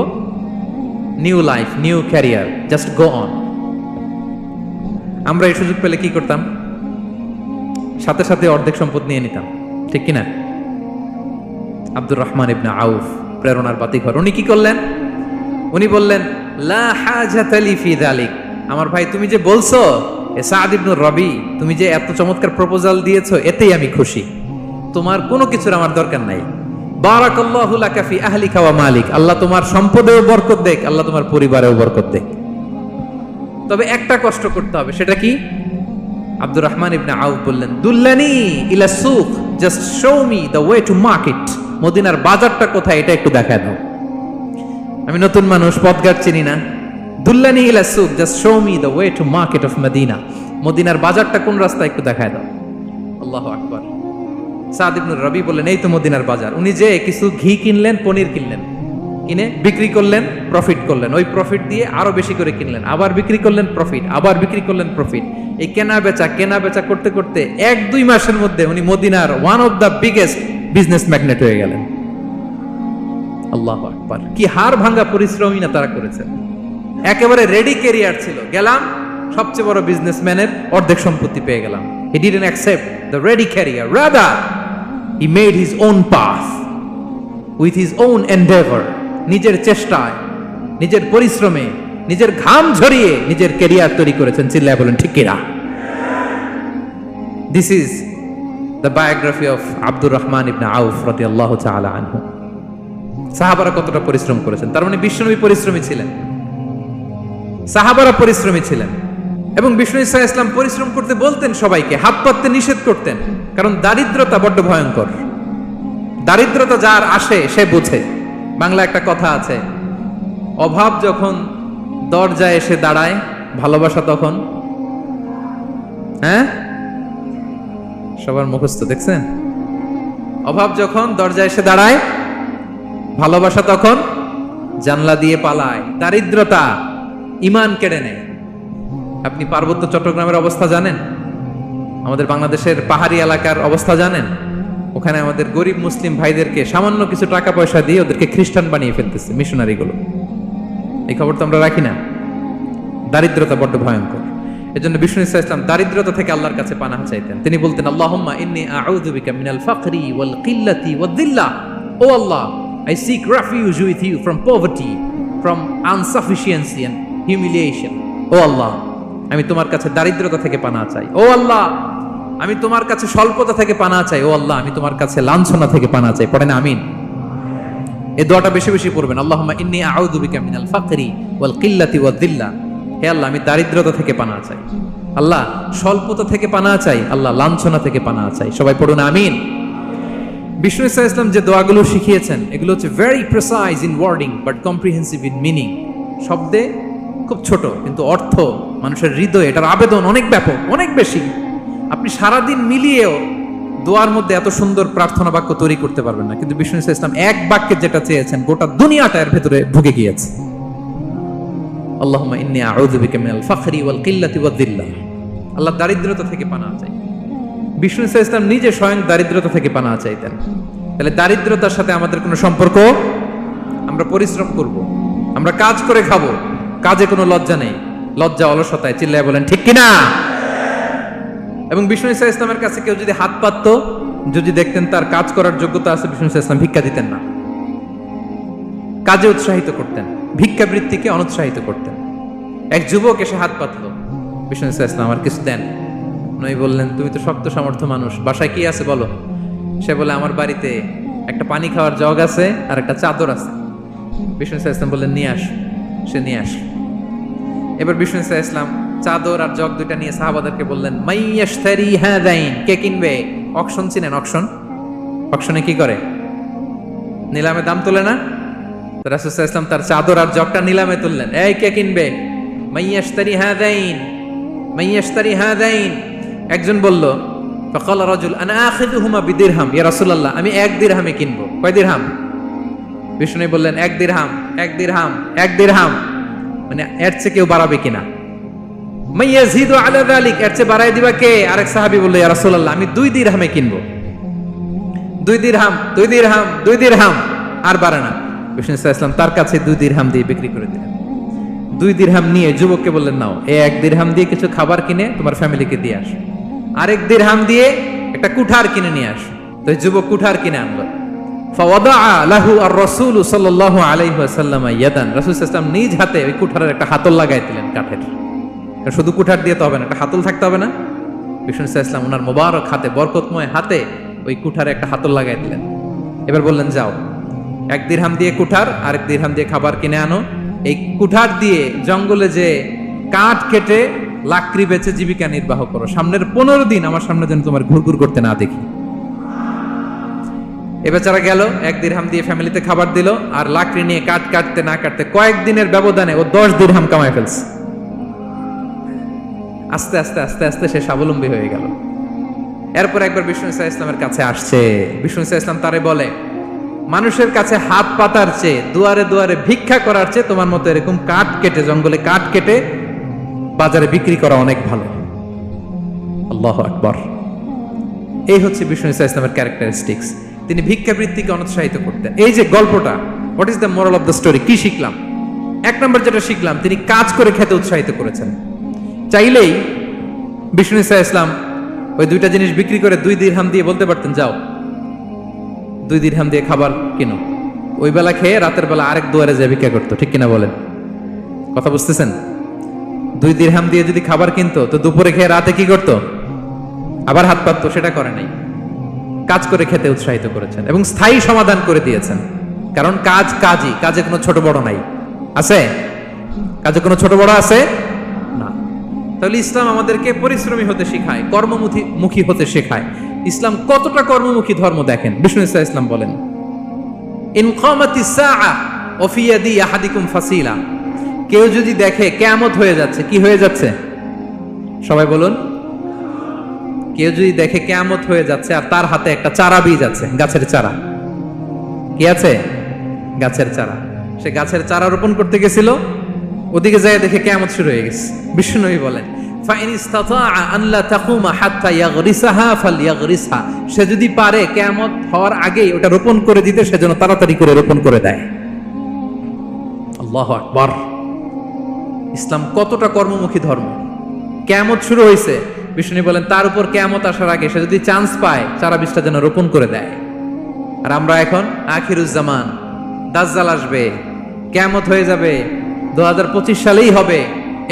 [SPEAKER 1] New life, new career, just go on. আমরা এই সুযোগ পেলে কি করতাম? সাথে সাথে অর্ধেক সম্পদ নিয়ে নিতাম, ঠিক কিনা? আব্দুর রহমান ইবনে আউফ প্রেরণার বাতিঘর, উনি কি করলেন? উনি বললেন, লা হাজাতা লি ফি যালিক, আমার ভাই তুমি যে বলছো সাদ ইবনে রবি, তুমি যে এত চমৎকার প্রপোজাল দিয়েছো, এতেই আমি খুশি, তোমার কোনো কিছুর আমার দরকার নাই। বারাকাল্লাহু লাকা ফি আহলিকা ওয়া মালিক, আল্লাহ তোমার সম্পদেও বরকত দেখ, আল্লাহ তোমার পরিবারেও বরকত দেখ। তবে একটা কষ্ট করতে হবে, সেটা কি? আব্দুর রহমান ইবনে আউফ বললেন, দুল্লানি ইলা সুক, just show me the way to market, মদিনার বাজারটা কোথায় এটা একটু দেখায় দাও। আমি নতুন মানুষ, পথঘাট চিনি না। দুল্লানি ইলা সুক, just show me the way to market of Madina, মদিনার বাজারটা কোন রাস্তা একটু দেখায় দাও। আল্লাহু আকবার। সাদ ইবনে রবি বললেন, এই তো মদিনার বাজার। উনি যে কিছু ঘি কিনলেন, পনির কিনলেন, কিনে বিক্রি করলেন, প্রফিট করলেন, ওই প্রফিট দিয়ে আরো বেশি করে কিনলেন, আবার বিক্রি করলেন, প্রফিট, আবার বিক্রি করলেন, প্রফিট। এই কেনা বেচা করতে করতে 1-2 মাসের মধ্যে উনি মদিনার one of the biggest business magnate হয়ে গেলেন। আল্লাহু আকবার, কি হাড় ভাঙা পরিশ্রমই না তারা করেছেন। একেবারে রেডি ক্যারিয়ার ছিল, গেলাম সবচেয়ে বড় বিজনেসম্যানের অর্ধেক সম্পত্তি পেয়ে গেলাম। He didn't accept the ready career, rather he made his own path with his own endeavor, নিজের চেষ্টায়, নিজের পরিশ্রমে, নিজের ঘাম ঝরিয়ে নিজের ক্যারিয়ার তৈরি করেছেন। চিল্লায় বলেন ঠিক কিনা? This is the biography of Abdur Rahman ইবনে আউফ রাদিয়াল্লাহু তাআলা আনহু। সাহাবারা কতটা পরিশ্রম করেছেন, তার মানে বিশ্বনবী পরিশ্রমী ছিলেন, সাহাবারা পরিশ্রমী ছিলেন। এবং বিষ্ণু ইসা ইসলাম পরিশ্রম করতে বলতেন সবাইকে, হাত পাততে নিষেধ করতেন, কারণ দারিদ্রতা বড্ড ভয়ঙ্কর। দারিদ্রতা যার আসে সে বুঝে। বাংলা একটা কথা আছে, অভাব যখন দরজায় এসে দাঁড়ায়, ভালোবাসা তখন। হ্যাঁ, সবার মুখস্থ দেখছেন? অভাব যখন দরজায় এসে দাঁড়ায়, ভালোবাসা তখন জানলা দিয়ে পালায়। দারিদ্রতা ঈমান কেড়ে নেয়। আপনি পার্বত্য চট্টগ্রামের অবস্থা জানেন? আমাদের বাংলাদেশের পাহাড়ি এলাকার অবস্থা জানেন? ওখানে আমাদের গরিব মুসলিম ভাইদেরকে সামান্য কিছু টাকা পয়সা দিয়ে ওদেরকে খ্রিস্টান বানিয়ে ফেলতেছে মিশনারিগুলো। এই খবর তো আমরা রাখি না। দারিদ্রতা বড্ড ভয়ঙ্কর। এজন্য বিষ্ণু ইসা ইসলাম দারিদ্রতা থেকে আল্লাহর কাছে পানাহ চাইতেন। তিনি বলতেন, আল্লাহুম্মা ইন্নী আউযু বিকা মিনাল ফাকরি ওয়াল কিল্লাতি ওয়াদ-দিল্লাহ। ও আল্লাহ, I seek refuge with you from poverty, from insufficiency and humiliation. ও আল্লাহ, আমি তোমার কাছে দারিদ্রতা থেকে পানাহ চাই। ও আল্লাহ, আমি তোমার কাছে স্বল্পতা থেকে পানাহ চাই। ও আল্লাহ, আমি তোমার কাছে লাঞ্ছনা থেকে পানাহ চাই। পড়েন আমিন। এই দোয়াটা বেশি বেশি পড়বেন। আল্লাহুম্মা ইন্নী আউযু বিকা মিনাল ফাকরি ওয়াল কিল্লাতি ওয়াদ-দিল্লাহ। হে আল্লাহ, আমি দারিদ্রতা থেকে পানাহ চাই। আল্লাহ, স্বল্পতা থেকে পানাহ চাই। আল্লাহ, লাঞ্ছনা থেকে পানাহ চাই। সবাই পড়ুন আমিন। বিষ্ণু ইসা ইসলাম যে দোয়াগুলো শিখিয়েছেন, এগুলো হচ্ছে very precise in wording but comprehensive in meaning. শব্দে খুব ছোট, কিন্তু অর্থ মানুষের হৃদয়ে এটার আবেদন অনেক ব্যাপক, অনেক বেশি। আপনি সারাদিন মিলিয়েও দোয়ার মধ্যে এত সুন্দর প্রার্থনা বাক্য তৈরি করতে পারবেন না, কিন্তু বিষ্ণু ইসা ইসলাম এক বাক্যে যেটা চেয়েছেন, গোটা দুনিয়াটা এর ভেতরে ঢুকে গিয়েছে। আল্লাহুম্মা ইন্নী আউযু বিকা মিনাল ফাকরি ওয়াল কিল্লাতি ওয়াদ-দিল্লাহ। আল্লাহ, দারিদ্রতা থেকে পানাহ চাই। বিষ্ণু ইসা ইসলাম নিজে স্বয়ং দারিদ্রতা থেকে পানাহ চাইতেন। তাহলে দারিদ্রতার সাথে আমাদের কোনো সম্পর্ক? আমরা পরিশ্রম করব, আমরা কাজ করে খাবো, কাজে কোনো লজ্জা নেই, লজ্জা অলসতায়, চিল্লায় বলেন ঠিক কিনা। এবং বিষ্ণু ইসা ইসলামের কাছে কেউ যদি হাত পাততো, যদি দেখতেন তার কাজ করার যোগ্যতা আছে, বিষ্ণু ইসা ইসলাম ভিক্ষা দিতেন না, কাজে উৎসাহিত করতেন, ভিক্ষাবৃত্তিকে অনুৎসাহিত করতেন। এক যুবক এসে হাত পাতলো, বিষ্ণু ইসা ইসলাম আর কিছু দেন। নবী বললেন তুমি তো শক্ত সামর্থ্য মানুষ, বাসায় কি আছে বলো। সে বলে আমার বাড়িতে একটা পানি খাওয়ার জগ আছে আর একটা চাদর আছে। বিষ্ণু ইসা ইসলাম বললেন নিয়ে আস। সে নিয়ে আস। এবার বিষ্ণু ইসা ইসলাম চাদর আর জগ দুইটা নিয়ে সাহাবাদেরকে বললেন মাইয়াশতারি হাদাইন, কে কিনবে। অকশন চিনেন? অকশন, অকশনে কি করে? নিলামে দাম তোলে না? রাসূল সাল্লাল্লাহু আলাইহি ওয়াসাল্লাম তার চাদর আর জগটা নিলামে তুললেন। এই কে কিনবে? মাইয়াশতারি হাদাইন, মাইয়াশতারি হাদাইন। একজন বলল ফাকাল রাজুল আনা আখিযুহুমা বিদিরহাম, ইয়া রাসূলুল্লাহ আমি 1 দিরহামে কিনবো। কয় দিরহাম? বিষ্ণু বললেন 1 দিরহাম, 1 দিরহাম, 1 দিরহাম। মানে এর চেয়ে কেউ বাড়াবে কিনা? মাইয়াজিদু আলা যালিক, এর চেয়ে বাড়ায় দিবা কে? আরেক সাহাবী বলল ইয়া রাসূলুল্লাহ আমি 2 দিরহামে কিনবো। 2 দিরহাম, 2 দিরহাম, 2 দিরহাম, আর বাড়ে না। বিষ্ণু সাল্লাল্লাহু আলাইহি ওয়াসাল্লাম তার কাছে 2 দিরহাম দিয়ে বিক্রি করে দিলেন। 2 দিরহাম নিয়ে যুবককে বললেন নাও, এই 1 দিরহাম দিয়ে কিছু খাবার কিনে তোমার ফ্যামিলিকে দিয়ে আস, আরেক দিরহাম দিয়ে একটা কুঠার কিনে নিয়ে আস। তো যুবক কুঠার কিনে আনলো। ফাওয়াদাআ লাহু আর-রাসূল সাল্লাল্লাহু আলাইহি ওয়াসাল্লাম ইয়াদান, রাসূল সাল্লাল্লাহু আলাইহি ওয়াসাল্লাম নিজ হাতে ওই কুঠারের একটা হাতল লাগাই দিলেন কাঠের। শুধু কুঠার দিয়ে তো হবে না, একটা হাতল থাকতে হবে না? বিষ্ণু সাল্লাল্লাহু আলাইহি ওয়াসাল্লাম ওনার মোবারক হাতে, বরকতময় হাতে ওই কুঠারে একটা হাতল লাগাই দিলেন। এবার বললেন যাও 1 দিরহাম দিয়ে কুঠার, আরেক দিরহাম দিয়ে খাবার কিনে আনো। এই কুঠার দিয়ে জঙ্গলে যে কাঠ কেটে লাকড়ি বেচে জীবিকা নির্বাহ করো। সামনের 15 দিন আমার সামনে যেন তোমার ঘুরঘুর করতে না দেখি। এ বেচারা গেল, 1 দিরহাম দিয়ে ফ্যামিলিতে খাবার দিল, আর লাকড়ি নিয়ে কাঠ কাটতে না কাটতে কয়েকদিনের ব্যবধানে ও 10 দিরহাম কামাই ফেলছে। আস্তে আস্তে আস্তে আস্তে সে স্বাবলম্বী হয়ে গেল। এরপর একবার বিষ্ণু ইসা ইসলামের কাছে আসছে। বিষ্ণু ইসা ইসলাম তারে বলে মানুষের কাছে হাত পাতার চেয়ে, দুয়ারে দুয়ারে ভিক্ষা করার চেয়ে তোমার মতো এরকম কাঠ কেটে, জঙ্গলে কাঠ কেটে বাজারে বিক্রি করা অনেক ভালো। আল্লাহু আকবার। এই হচ্ছে বিষ্ণু ইসা ইসলামের ক্যারেক্টারিস্টিক্স। তিনি ভিক্ষাবৃত্তিকে অনুৎসাহিত করতেন। এই যে গল্পটা, what is the moral of the story? কি শিখলাম? 1 নম্বর যেটা শিখলাম, তিনি কাজ করে খেতে উৎসাহিত করেছেন। চাইলেই বিষ্ণু ইসা ইসলাম ওই 2টা জিনিস বিক্রি করে 2 দিরহাম দিয়ে বলতে পারতেন যাও 2 দিরহাম দিয়ে খাবার কিনো। ওই বেলা খেয়ে রাতের বেলা আরেক দুয়ারে যে ভিক্ষা করতো, ঠিক কিনা বলেন? কথা বুঝতেছেন? 2 দিরহাম দিয়ে যদি খাবার কিনতো তো দুপুরে খেয়ে রাতে কি করতো? আবার হাত পাততো। সেটা করে নাই, কাজ করে খেতে উৎসাহিত করেছেন এবং স্থায়ী সমাধান করে দিয়েছেন। কারণ কাজ কাজই, কাজে কোনো ছোট বড় নাই। আছে? কাজে কোনো ছোট বড় আছে না। তাহলে ইসলাম আমাদেরকে পরিশ্রমী হতে শেখায়, কর্মমুখী হতে শেখায়। ইসলাম কতটা কর্মমুখী ধর্ম দেখেন। বিষ্ণু ইসলাম বলেন ইন কামাতিস সাআ ওয়া ফি ইয়াদি আহাদিকুম ফাসিলা, কেউ যদি দেখে কিয়ামত হয়ে যাচ্ছে, কি হয়ে যাচ্ছে? সবাই বলুন। কেউ যদি দেখে কিয়ামত হয়ে যাচ্ছে আর তার হাতে একটা চারা বীজ আছে, গাছের চারা। কি আছে? গাছের চারা। সে গাছের চারা রোপণ করতে গেছিল, ওদিকে যায় দেখে কিয়ামত শুরু হয়ে গেছে। বিষ্ণুনবী বলেন ফাইন ইসতাতাআ আন লা তাকুমা হাত্তা ইয়াগরিসাহা ফালইয়াগরিসহা, সে যদি পারে কিয়ামত হওয়ার আগেই ওটা রোপণ করে দিতে, সেজন্য তাড়াতাড়ি করে রোপণ করে দেয়। আল্লাহু আকবার। ইসলাম কতটা কর্মমুখী ধর্ম। কিয়ামত শুরু হয়েছে, বিষ্ণু বলেন তার উপর কিয়ামত আসার আগে সে যদি চান্স পায় চারা বীজটা যেন রোপণ করে দেয়। আর আমরা এখন আখিরুজ্জামান, দাজ্জাল আসবে, কিয়ামত হয়ে যাবে, 2025 সালেই হবে,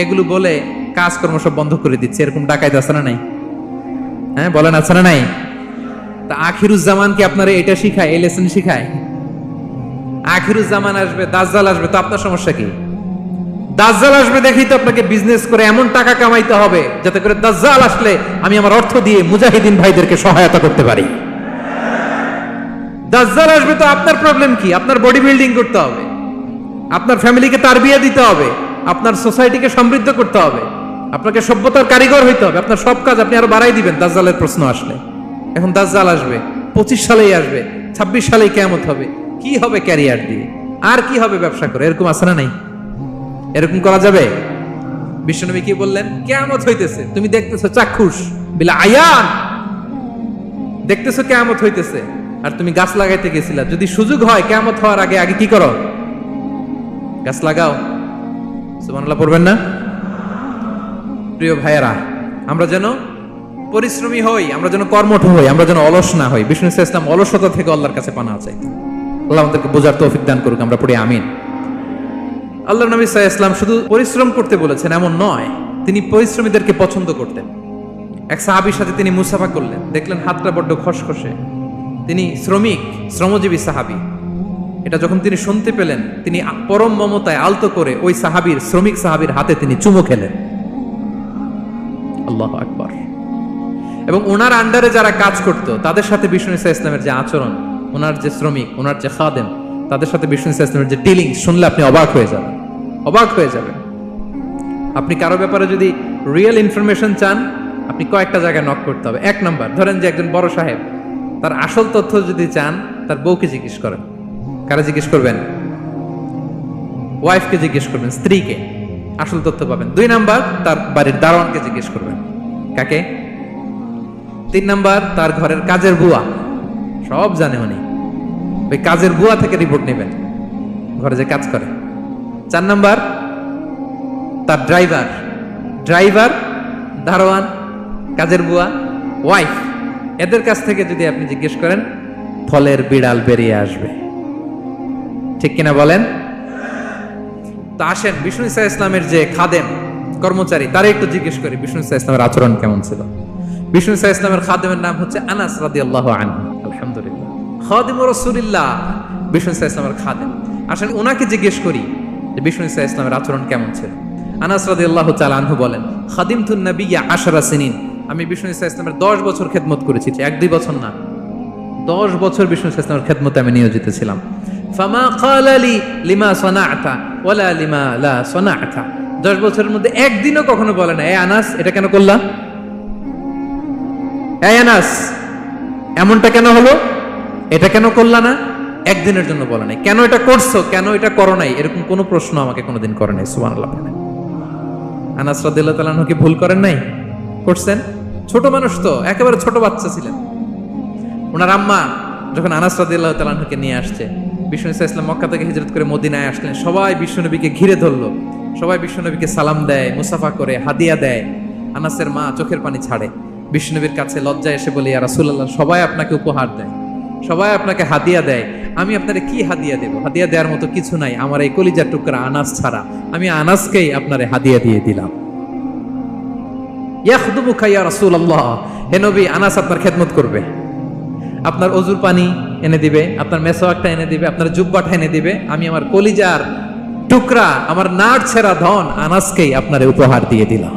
[SPEAKER 1] এগুলো বলে কাজকর্ম সব বন্ধ করে দিচ্ছে। এরকম ডাকাইতে আছে না নাই? হ্যাঁ বলেন, আছে না নাই? তা আখিরুজ্জামান কি আপনারা এটা শিখায়, এই লেসন শিখায়? আখিরুজ্জামান আসবে, দাজ্জাল আসবে, তো আপনার সমস্যা কি? দাজ্জাল আসবে দেখেই তো আপনাকে বিজনেস করে এমন টাকা কামাইতে হবে যাতে করে দাজ্জাল আসলে আমি আমার অর্থ দিয়ে মুজাহিদিন ভাইদেরকে সহায়তা করতে পারি। দাজ্জাল আসবে তো আপনার প্রবলেম কি? আপনার বডি বিল্ডিং করতে হবে, আপনার ফ্যামিলিকে তারবিয়া দিতে হবে, আপনার সোসাইটিকে সমৃদ্ধ করতে হবে, আপনাকে সভ্যতার কারিগর হইতে হবে। আপনার সব কাজ আপনি আরো বাড়াই দিবেন দাজ্জালের প্রশ্ন আসলে। এখন দাজ্জাল আসবে, 25 সালেই আসবে, 26 সালেই কিয়ামত হবে। কি হবে ক্যারিয়ার দিয়ে? আর কি হবে ব্যবসা করে? এরকম আছে না নাই? এরকম করা যাবে? বিশ্বনবী কি বললেন? কিয়ামত হইতেছে, তুমি দেখতেছো চাক্ষুষ বিলা আয়ান, দেখতেছো কিয়ামত হইতেছে, আর তুমি গাছ লাগাইতে গেছিলা। যদি সুযোগ হয় কিয়ামত হওয়ার আগে আগে কি করো? গাছ লাগাও। সুবহানাল্লাহ পড়বেন না? প্রিয় ভাইয়েরা, আমরা যেন পরিশ্রমী হই, আমরা যেন কর্মঠ হই, আমরা যেন অলস না হই। বিষ্ণু ইসলাম অলসতা থেকে আল্লাহর কাছে পানাহ চাইতেন। আল্লাহ আমাদেরকে বোঝার তৌফিক দান করুক, আমরা পড়ি আমিন। আল্লাহর নবী সাল্লাল্লাহু আলাইহি ওয়াসাল্লাম শুধু পরিশ্রম করতে বলেছেন এমন নয়, তিনি পরিশ্রমীদেরকে পছন্দ করতেন। এক সাহাবীর সাথে তিনি মুসাফা করলেন, দেখলেন হাতটা বড্ড খসখসে, তিনি শ্রমজীবী সাহাবী। এটা যখন তিনি শুনতে পেলেন, তিনি পরম মমতায় আলতো করে ওই শ্রমিক সাহাবীর হাতে তিনি চুমু খেলেন। আল্লাহু আকবার। এবং ওনার আন্ডারে যারা কাজ করত তাদের সাথে বিষ্ণু ইসলামের যে আচরণ, ওনার যে শ্রমিক, ওনার যে খাদেম, তাদের সাথে বিষ্ণু ইসলামের যে ডিলিং শুনলে আপনি অবাক হয়ে যাবেন। আপনি কারো ব্যাপারে যদি রিয়েল ইনফরমেশন চান, আপনি কয়েকটা জায়গায় নক করতে হবে। এক নাম্বার, ধরেন যে একজন বড় সাহেব, তার আসল তথ্য যদি চান তার বউকে জিজ্ঞেস করেন। কারা জিজ্ঞেস করবেন? ওয়াইফকে জিজ্ঞেস করবেন, স্ত্রীকে, আসল তথ্য পাবেন। 2 নাম্বার, তার বাড়ির দারোয়ানকে জিজ্ঞেস করবেন। কাকে? 3 নাম্বার, তার ঘরের কাজের বুয়া, সব জানে উনি, ওই কাজের বুয়া থেকে রিপোর্ট নেবেন, ঘরে যে কাজ করে। 4 নাম্বার, তার ড্রাইভার, দারোয়ান, কাজের বুয়া, ওয়াইফ, এদের কাছ থেকে যদি আপনি জিজ্ঞেস করেন, ফলের বিড়াল বেরিয়ে আসবে। ঠিক কিনা বলেন? তো আসেন বিষ্ণু ইসলামের যে খাদেম, কর্মচারী, তারা একটু জিজ্ঞেস করি বিষ্ণু ইসলামের আচরণ কেমন ছিল। বিষ্ণু ইসলামের খাদেমের নাম হচ্ছে আনাস রাদিয়াল্লাহু আনহু। আলহামদুলিল্লাহ, খাদিমুর রাসূলিল্লাহ, বিষ্ণু ইসলামের খাদেম। আসেন ওনাকে জিজ্ঞেস করি যে বিষ্ণু ইসলামের আচরণ কেমন ছিল। আনাস রাদিয়াল্লাহু তাআলা আনহু বলেন, খাদিমতুন নাবিয়্যা 10 সিনিন, আমি বিষ্ণু ইসলামের 10 বছর খেদমত করেছি। 1-2 বছর না, 10 বছর বিষ্ণু ইসলামের খেদমতে আমি নিয়োজিত ছিলাম। ফামা ক্বালা লি লিমা সানা'তা ওয়ালা লিমা লা সানা'তা, 10 বছরের মধ্যে একদিনও কখনো বলে না, এ আনাস এটা কেন করলা, এই আনাস এমনটা কেন হলো, এটা কেন করলা না, একদিনের জন্য বলে নাই। কেন এটা করছো, কেন এটা করো নাই, এরকম কোনো প্রশ্ন আমাকে কোনোদিন করে নাই। সুবহানাল্লাহ। আনাস রাদিয়াল্লাহু তাআলা কি ভুল করেন নাই? করছেন। ছোট মানুষ তো, একেবারে ছোট বাচ্চা ছিলেন। ওনার আম্মা যখন আনাস রাদিয়াল্লাহু তাআলাকে নিয়ে আসছে, বিষ্ণু ইসলাম মক্কা থেকে হিজরত করে মদিনায় আসলেন, সবাই বিশ্বনবীকে ঘিরে ধরলো, সবাই বিশ্বনবীকে সালাম দেয়, মুসাফা করে, হাদিয়া দেয়। আনাসের মা চোখের পানি ছাড়ে, বিষ্ণুনবীর কাছে লজ্জায় এসে বলে, ইয়া রাসূলুল্লাহ, সবাই আপনাকে উপহার দেয়, সবাই আপনাকে হাদিয়া দেয়, আমি আপনারে কি হাদিয়া দেব? হাদিয়া দেওয়ার মতো কিছু নাই আমার এই কলিজার টুকরা আনাস ছাড়া, আমি আনাসকেই আপনারে হাদিয়া দিয়ে দিলাম। ইয়াখদুমুকা ইয়া রাসূলুল্লাহ, হে নবী, আনাস আপনার খেদমত করবে, আপনার অজুর পানি এনে দিবে, আপনার মেসওয়াকটা এনে দিবে, আপনার জুব্বাটা এনে দিবে। আমি আমার কলিজার টুকরা, আমার নাড় ছেঁড়া ধন আনাসকেই আপনারে উপহার দিয়ে দিলাম।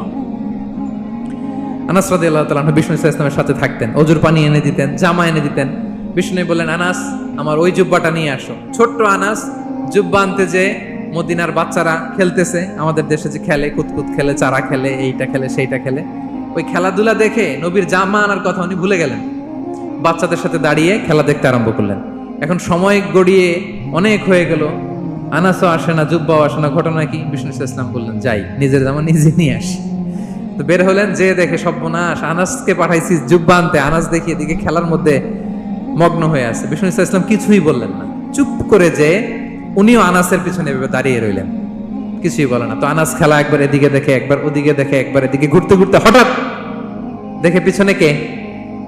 [SPEAKER 1] আনাস রাদিয়াল্লাহু তাআলা বিষ্ণু ইসলামের সাথে থাকতেন, অজুর পানি এনে দিতেন, জামা এনে দিতেন। বিষ্ণু বললেন, আনাস আমার ওই জুব্বাটা নিয়ে আসো। ছোট্ট আনাস জুব্বা আনতে যে মদিনার বাচ্চারা খেলতেছে, আমাদের দেশে যে খেলে, কুতকুত খেলে, চারা খেলে, এইটা খেলে, সেইটা খেলে, ওই খেলাধুলা দেখে নবীর জামা আনার কথা উনি ভুলে গেলেন। বাচ্চাদের সাথে দাঁড়িয়ে খেলা দেখতে আরম্ভ করলেন। এখন সময় গড়িয়ে অনেক হয়ে গেল, আনাসও আসে না, জুব্বাও আসে না। ঘটনা কি? বিষ্ণু ইসলাম বললেন, যাই, নিজের জামা নিজে নিয়ে আসি। তো বের হলেন, যে দেখে সর্বনাশ, আনাসকে পাঠাইছি জুব্বা আনতে, আনাস দেখি এদিকে খেলার মধ্যে মগ্ন হয়ে আছে। বিষ্ণু ইসলাম কিছুই বললেন না, চুপ করে যে উনিও আনাসের পিছনে এভাবে দাঁড়িয়ে রইলেন, কিছুই বলে না। তো আনাস খেলা একবার এদিকে দেখে, একবার ওদিকে দেখে, একবার এদিকে ঘুরতে ঘুরতে হঠাৎ দেখে পিছনে কে?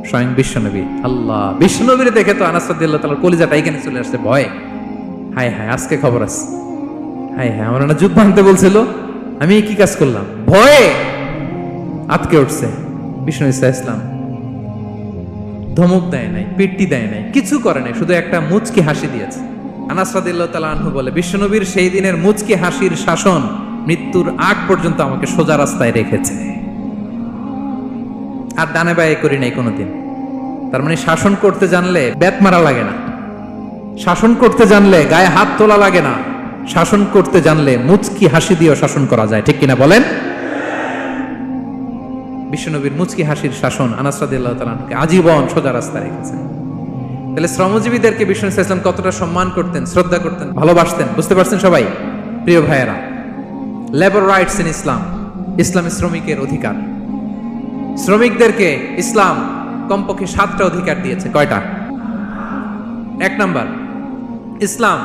[SPEAKER 1] স্বয়ং বিশ্বনবী। আল্লাহ, বিশ্বনবীর দেখে তো আনাস রাদিয়াল্লাহু তাআলার কলিজাটা এখানে চলে আসছে ভয়ে। হায় হায়, আজকে খবর আছে, হায় হায়, আমার না জুব্বা আনতে বলছিল, আমি কি কাজ করলাম? ভয়ে আটকে উঠছে। বিষ্ণু ইসলাম ধমক দেয় নাই, পিট্টি দেয় নাই, কিছু করে নাই, শুধু একটা মুচকি হাসি দিয়েছে। আনাস রাদিয়াল্লাহু তাআলা আনহু বলে, বিশ্বনবীর সেই দিনের মুচকি হাসির শাসন মৃত্যুর আগ পর্যন্ত আমাকে সোজা রাস্তায় রেখেছে, আর ডানে বায়ে করি নাই কোনোদিন। তার মানে শাসন করতে জানলে ব্যাত মারা লাগে না, শাসন করতে জানলে গায়ে হাত তোলা লাগে না, শাসন করতে জানলে মুচকি হাসি দিয়েও শাসন করা যায়। ঠিক কিনা বলেন? বিশ্বনবীর মুচকি হাসির শাসন আনাস রাদিয়াল্লাহু তাআলাকে আজীবন সোজা রাস্তা রেখেছে। তাহলে শ্রমজীবীদেরকে বিষ্ণু ইসলাম কতটা সম্মান করতেন, শ্রদ্ধা করতেন, ভালোবাসতেন, বুঝতে পারছেন সবাই? প্রিয় ভাইয়েরা, লেবার রাইটস ইন ইসলাম, ইসলামী শ্রমিকের অধিকার। শ্রমিকদেরকে ইসলাম কমপক্ষে 7টা অধিকার দিয়েছে। কয়টা? 1 নাম্বার, ইসলাম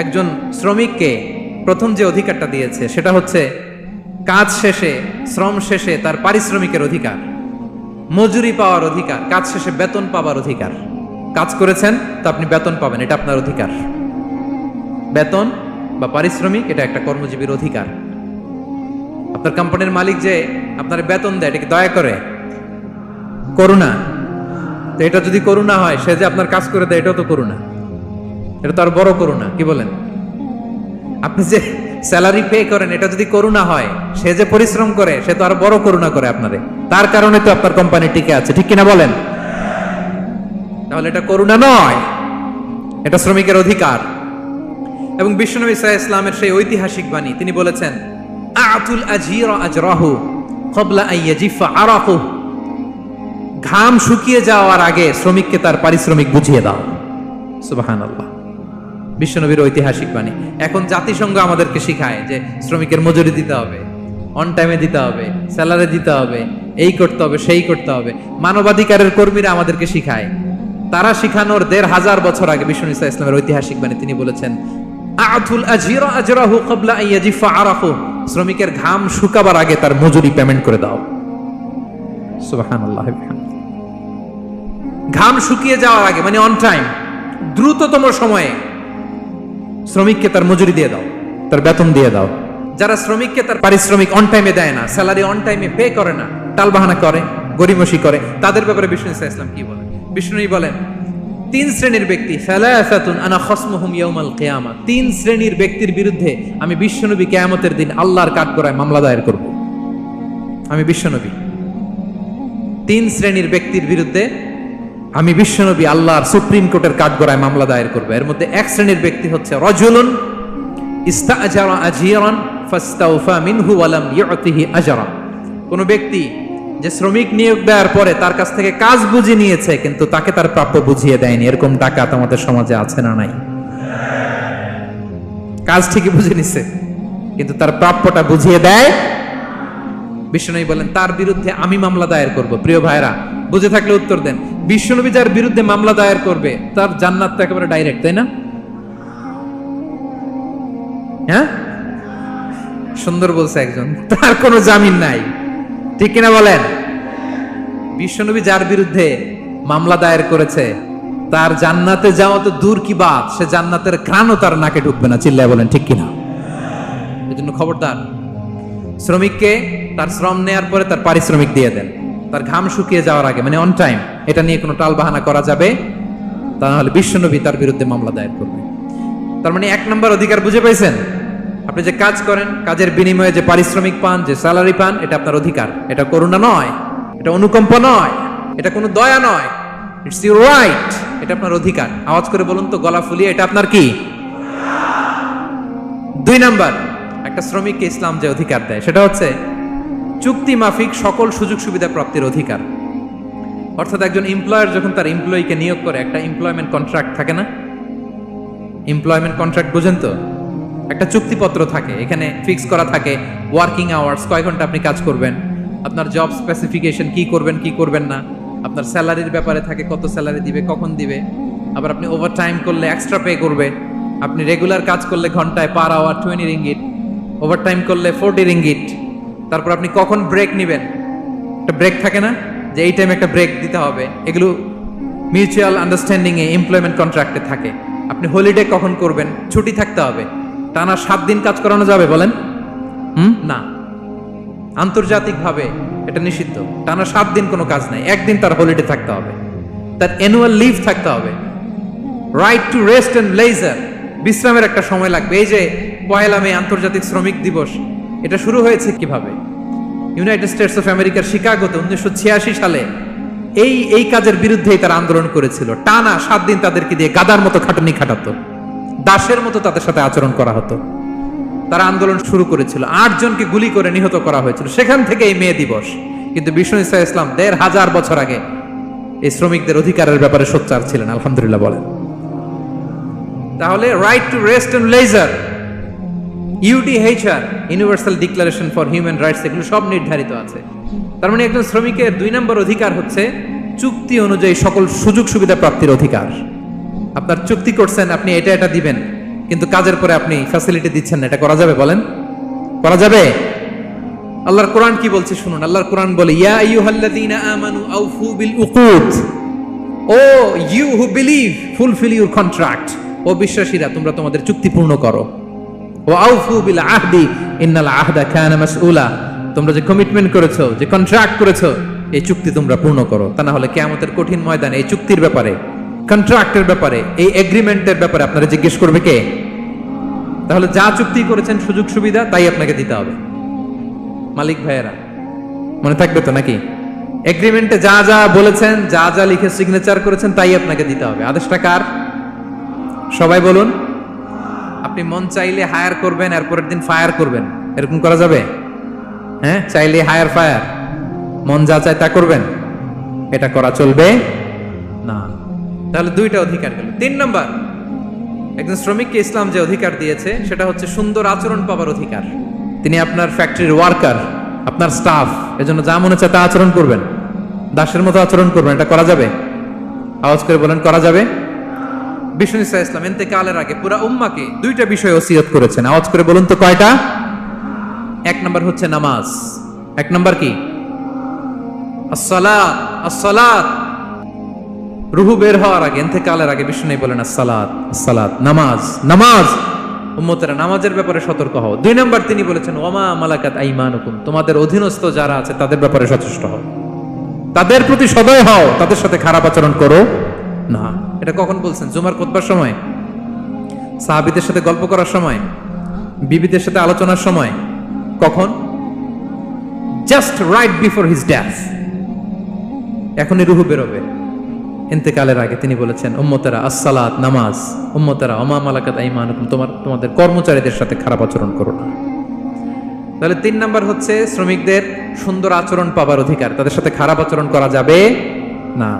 [SPEAKER 1] একজন শ্রমিককে প্রথম যে অধিকারটা দিয়েছে সেটা হচ্ছে কাজ শেষে, শ্রম শেষে তার পারিশ্রমিকের অধিকার, মজুরি পাওয়ার অধিকার, কাজ শেষে বেতন পাওয়ার অধিকার। কাজ করেছেন তো আপনি বেতন পাবেন, এটা আপনার অধিকার। বেতন বা পারিশ্রমিক এটা একটা কর্মজীবীর অধিকার। আপনার কোম্পানির মালিক যে আপনার বেতন দেয়, এটা কি দয়া করে? করুণা। তো এটা যদি করুণা হয়, সে যে আপনার কাজ করে দেয়, এটাও তো করুণা। এটা তো আর বড় করুণা, কি বলেন? আপনি যে স্যালারি পে করেন, এটা যদি করুণা হয়, সে যে পরিশ্রম করে, সে তো আর বড় করুণা করে আপনারে। তার কারণে তো আপনার কোম্পানি টিকে আছে, ঠিক কিনা বলেন? তাহলে এটা করুণা নয়, এটা শ্রমিকের অধিকার। এবং বিশ্বনবী সাল্লাল্লাহু আলাইহি ইসলামের সেই ঐতিহাসিক বাণী, তিনি বলেছেন, আতুল আজিরা আজরাহু ক্বাবলা আন ইয়াজিফা আরাকু। ঘাম শুকিয়ে যাওয়ার আগে শ্রমিককে তার পারিশ্রমিক বুঝিয়ে দাও। সুবহানাল্লাহ, বিশ্বনবীর ঐতিহাসিক বাণী। এখন জাতিসংঘ আমাদেরকে শিখায় যে শ্রমিকের মজুরি দিতে হবে, অন টাইমে দিতে হবে, স্যালারি দিতে হবে, এই করতে হবে, সেই করতে হবে। মানবাধিকারের কর্মীরা আমাদেরকে শিখায়, তারা শিখানোর ১৫০০ বছর আগে বিশ্বনবী সাল্লাল্লাহু আলাইহি ইসলামের ঐতিহাসিক বাণী, তিনি বলেছেন, আতুল আজিরা আজরাহু ক্বাবলা আন ইয়াজিফা আরাকু। শ্রমিকের ঘাম শুকাবার আগে তার মজুরি পেমেন্ট করে দাও। সুবহানাল্লাহ। ঘাম শুকিয়ে যাওয়ার আগে, মানে অন টাইম, দ্রুততম সময়ে শ্রমিককে তার মজুরি দিয়ে দাও, তার বেতন দিয়ে দাও। যারা শ্রমিককে তার পারিশ্রমিক অন টাইমে দেয় না, স্যালারি অন টাইমে পে করে না, টালবাহানা করে, গরিমসি করে, তাদের ব্যাপারে বিষ্ণু সাল্লাল্লাহু আলাইহি ওয়াসাল্লাম কি বলেন? বিষ্ণু বলেন, 3 শ্রেণীর ব্যক্তি, সালাসাতুন আনা খাসমুহুম ইয়াউমাল কিয়ামা। 3 শ্রেণীর ব্যক্তির বিরুদ্ধে আমি বিশ্বনবী কিয়ামতের দিন আল্লাহর কাঠগড়ায় মামলা দায়ের করব। আমি বিশ্বনবী 3 শ্রেণীর ব্যক্তির বিরুদ্ধে আমি বিশ্বনবী আল্লাহর সুপ্রিম কোর্টের কাঠগড়ায় মামলা দায়ের করব। এর মধ্যে 1 শ্রেণীর ব্যক্তি হচ্ছে রাজুলুন ইস্তাআজারা আজিরান ফাস্তাওফা মিনহু ওয়া লাম ইউতিহি আজরা। কোন ব্যক্তি যে শ্রমিক নিয়োগ দেওয়ার পরে তার কাছ থেকে কাজ বুঝিয়ে নিয়েছে, কিন্তু তাকে তার প্রাপ্য বুঝিয়ে দেয়নি। এরকম ডাকাত আমাদের সমাজে আছে না নাই? কাজ ঠিকই বুঝে নিছে, কিন্তু তার প্রাপ্যটা বুঝিয়ে দেয়। বিশ্বনবী বলেন, তার বিরুদ্ধে আমি মামলা দায়ের করব। প্রিয় ভাইরা, বুঝে থাকলে উত্তর দেন। বিশ্বনবী যার বিরুদ্ধে মামলা দায়ের করবে, তার জান্নাত তো একেবারে ডাইরেক্ট, তাই না? হ্যাঁ, সুন্দর বলছে একজন, তার কোনো জামিন নাই, ঠিক কিনা বলেন? বিশ্বনবী যার বিরুদ্ধে মামলা দায়ের করেছে, তার জান্নাতে যাওয়া তো দূর কি বাত, সে জান্নাতের ঘ্রাণও তার নাকে ঢুকবে না। চিল্লায় বলেন ঠিক কিনা? এজন্য খবরদার, শ্রমিককে তার শ্রম নেয়ার পরে তার পারিশ্রমিক দিয়ে দেন, তার ঘাম শুকিয়ে যাওয়ার আগে, মানে অন টাইম। এটা নিয়ে কোনো টালবাহানা করা যাবে, তা নাহলে বিশ্বনবী তার বিরুদ্ধে মামলা দায়ের করবে। তার মানে 1 নম্বর অধিকার বুঝে পাইছেন? আপনি যে কাজ করেন, কাজের বিনিময়ে যে পারিশ্রমিক পান, যে স্যালারি পান, এটা আপনার অধিকার। এটা করুণা নয়, এটা অনুকম্প নয়, এটা কোনো দয়া নয়, ইটস ইউর রাইট। এটা আপনার অধিকার। আওয়াজ করে বলুন তো, গলা ফুলিয়ে, এটা আপনার কি? 2 নাম্বার, একটা শ্রমিককে ইসলাম যে অধিকার দেয়, সেটা হচ্ছে চুক্তি মাফিক সকল সুযোগ সুবিধা প্রাপ্তির অধিকার। অর্থাৎ একজন এমপ্লয়ার যখন তার এমপ্লয়িকে নিয়োগ করে, একটা এমপ্লয়মেন্ট কন্ট্রাক্ট থাকে না? এমপ্লয়মেন্ট কন্ট্রাক্ট বুঝেন তো? একটা চুক্তিপত্র থাকে, এখানে ফিক্স করা থাকে ওয়ার্কিং আওয়ার্স, কয় ঘন্টা আপনি কাজ করবেন, আপনার জব স্পেসিফিকেশন, কি করবেন কি করবেন না, আপনার স্যালারির ব্যাপারে থাকে, কত স্যালারি দিবে, কখন দিবে, আবার আপনি ওভার টাইম করলে এক্সট্রা পে করবে, আপনি রেগুলার কাজ করলে ঘন্টায় per hour 20 ringgit, overtime করলে 40 রিঙ্গিট। তারপর আপনি কখন ব্রেক নেবেন, একটা ব্রেক থাকে না, যে এই টাইমে একটা ব্রেক দিতে হবে, এগুলো মিউচুয়াল আন্ডারস্ট্যান্ডিং এ এমপ্লয়মেন্ট কন্ট্রাক্টে থাকে। আপনি হলিডে কখন করবেন, ছুটি থাকতে হবে। টানা 7 দিন কাজ করানো যাবে বলেন? না, আন্তর্জাতিকভাবে এটা নিষিদ্ধ। টানা 7 দিন কোনো কাজ নাই, 1 দিন তার হলিডে থাকতে হবে, তার অ্যানুয়াল লিভ থাকতে হবে। Right to rest and leisure, বিশ্রামের একটা সময় লাগবে। এই যে 1 মে আন্তর্জাতিক শ্রমিক দিবস, এটা শুরু হয়েছে কিভাবে? ইউনাইটেড স্টেটস অফ আমেরিকার শিকাগোতে 1986 সালে এই কাজের বিরুদ্ধেই তারা আন্দোলন করেছিল। টানা 7 দিন তাদেরকে দিয়ে গাদার মতো খাটুনি খাটাতো, দাসের মতো তাদের সাথে আচরণ করা হতো। তারা আন্দোলন শুরু করেছিল, 8 জনকে গুলি করে নিহত করা হয়েছিল। সেখান থেকে এই মে দিবস। কিন্তু বিষ্ণু ইসা ইসলাম 1500 বছর আগে এই শ্রমিকদের অধিকারের ব্যাপারে সোচ্চার ছিলেন। আলহামদুলিল্লাহ বলেন। তাহলে right to rest and leisure, UDHR, universal declaration for human rights, এগুলো সব নির্ধারিত আছে। তার মানে একজন শ্রমিকের 2 নম্বর অধিকার হচ্ছে চুক্তি অনুযায়ী সকল সুযোগ সুবিধা প্রাপ্তির অধিকার। আপনার চুক্তি করছেন, আপনি এটা এটা দিবেন, কিন্তু কাজের পরে আপনি ফ্যাসিলিটি দিচ্ছেন না, এটা করা যাবে বলেন? করা যাবে? আল্লাহর কোরআন কি বলছে শুনুন। আল্লাহর কোরআন বলে, ইয়া আইয়ুহাল্লাযীনা আমানু আউফু বিল উকুদ, O you who believe fulfil your contract, ও বিশ্বাসীরা তোমরা তোমাদের চুক্তি পূর্ণ করো। ও আউফু বিল আহদি ইন্নাল আহদা কানা মাসউলা, তোমরা যে কমিটমেন্ট করেছো, যে কন্ট্রাক্ট করেছো, এই চুক্তি তোমরা পূর্ণ করো। তা না হলে কিয়ামতের কঠিন ময়দানে এই চুক্তির ব্যাপারে, কন্ট্রাক্টের ব্যাপারে, এই এগ্রিমেন্টের ব্যাপারে আপনারা জিজ্ঞেস করবে কে? তাহলে যা চুক্তি করেছেন সুযোগ সুবিধা তাই আপনাকে দিতে হবে। মালিক ভাইয়েরা মনে থাকবে তো নাকি? এগ্রিমেন্টে যা যা বলেছেন, যা যা লিখে সিগনেচার করেছেন তাই আপনাকে দিতে হবে। আদেশটা কার? সবাই বলুন। আপনি মন চাইলে হায়ার করবেন, এরপরের দিন ফায়ার করবেন, এরকম করা যাবে? হ্যাঁ, চাইলে হায়ার ফায়ার, মন যা চায় তা করবেন, এটা করা চলবে না। তাহলে দুইটা অধিকার গেল। 3 নাম্বার, একজন শ্রমিককে ইসলাম যে অধিকার দিয়েছে সেটা হচ্ছে সুন্দর আচরণ পাবার অধিকার। তিনি আপনার ফ্যাক্টরির ওয়ার্কার, আপনার স্টাফ, এজন্য যা মনে চায় তা আচরণ করবেন, দাসের মতো আচরণ করবেন। এটা করা যাবে? আওয়াজ করে বলেন, করা যাবে? বিষ্ণু ইসা ইসলাম ইন্তেকালের আগে পুরা উম্মাকে 2টা বিষয় ওসিয়ত করেছেন। আওয়াজ করে বলুন তো কয়টা? 1 নাম্বার হচ্ছে নামাজ। 1 নাম্বার কি? আসসালাত। আসসালাত, রুহু বের হওয়ার আগে, ইন্তেকালের আগে বিষ্ণু বলেন আসসালাত, আসসালাত, নামাজ, নামাজ। উম্মতেরা নামাজের ব্যাপারে সতর্ক হও। 2 নাম্বার তিনি বলেছেন ওয়ামা মালাকাত আইমানুকুম, তোমাদের অধীনস্থ যারা আছে তাদের ব্যাপারে সচেষ্ট হও, তাদের প্রতি সদয় হও, তাদের সাথে খারাপ আচরণ করো না। এটা কখন বলছেন? জুমার খুতবার সময়, সাহাবীদের সাথে গল্প করার সময়, বিবিদের সাথে আলোচনার সময়। কখন? Just right before his death. এখনই রুহু বেরোবে, ইন্তেকালের আগে তিনি বলেছেন উম্মতেরা আসসালাত, নামাজ, উম্মতেরা ওমা মালাকাত আইমানুকুম, তোমাদের কর্মচারীদের সাথে খারাপ আচরণ করো না। তাহলে 3 নাম্বার হচ্ছে শ্রমিকদের সুন্দর আচরণ পাবার অধিকার, তাদের সাথে খারাপ আচরণ করা যাবে না।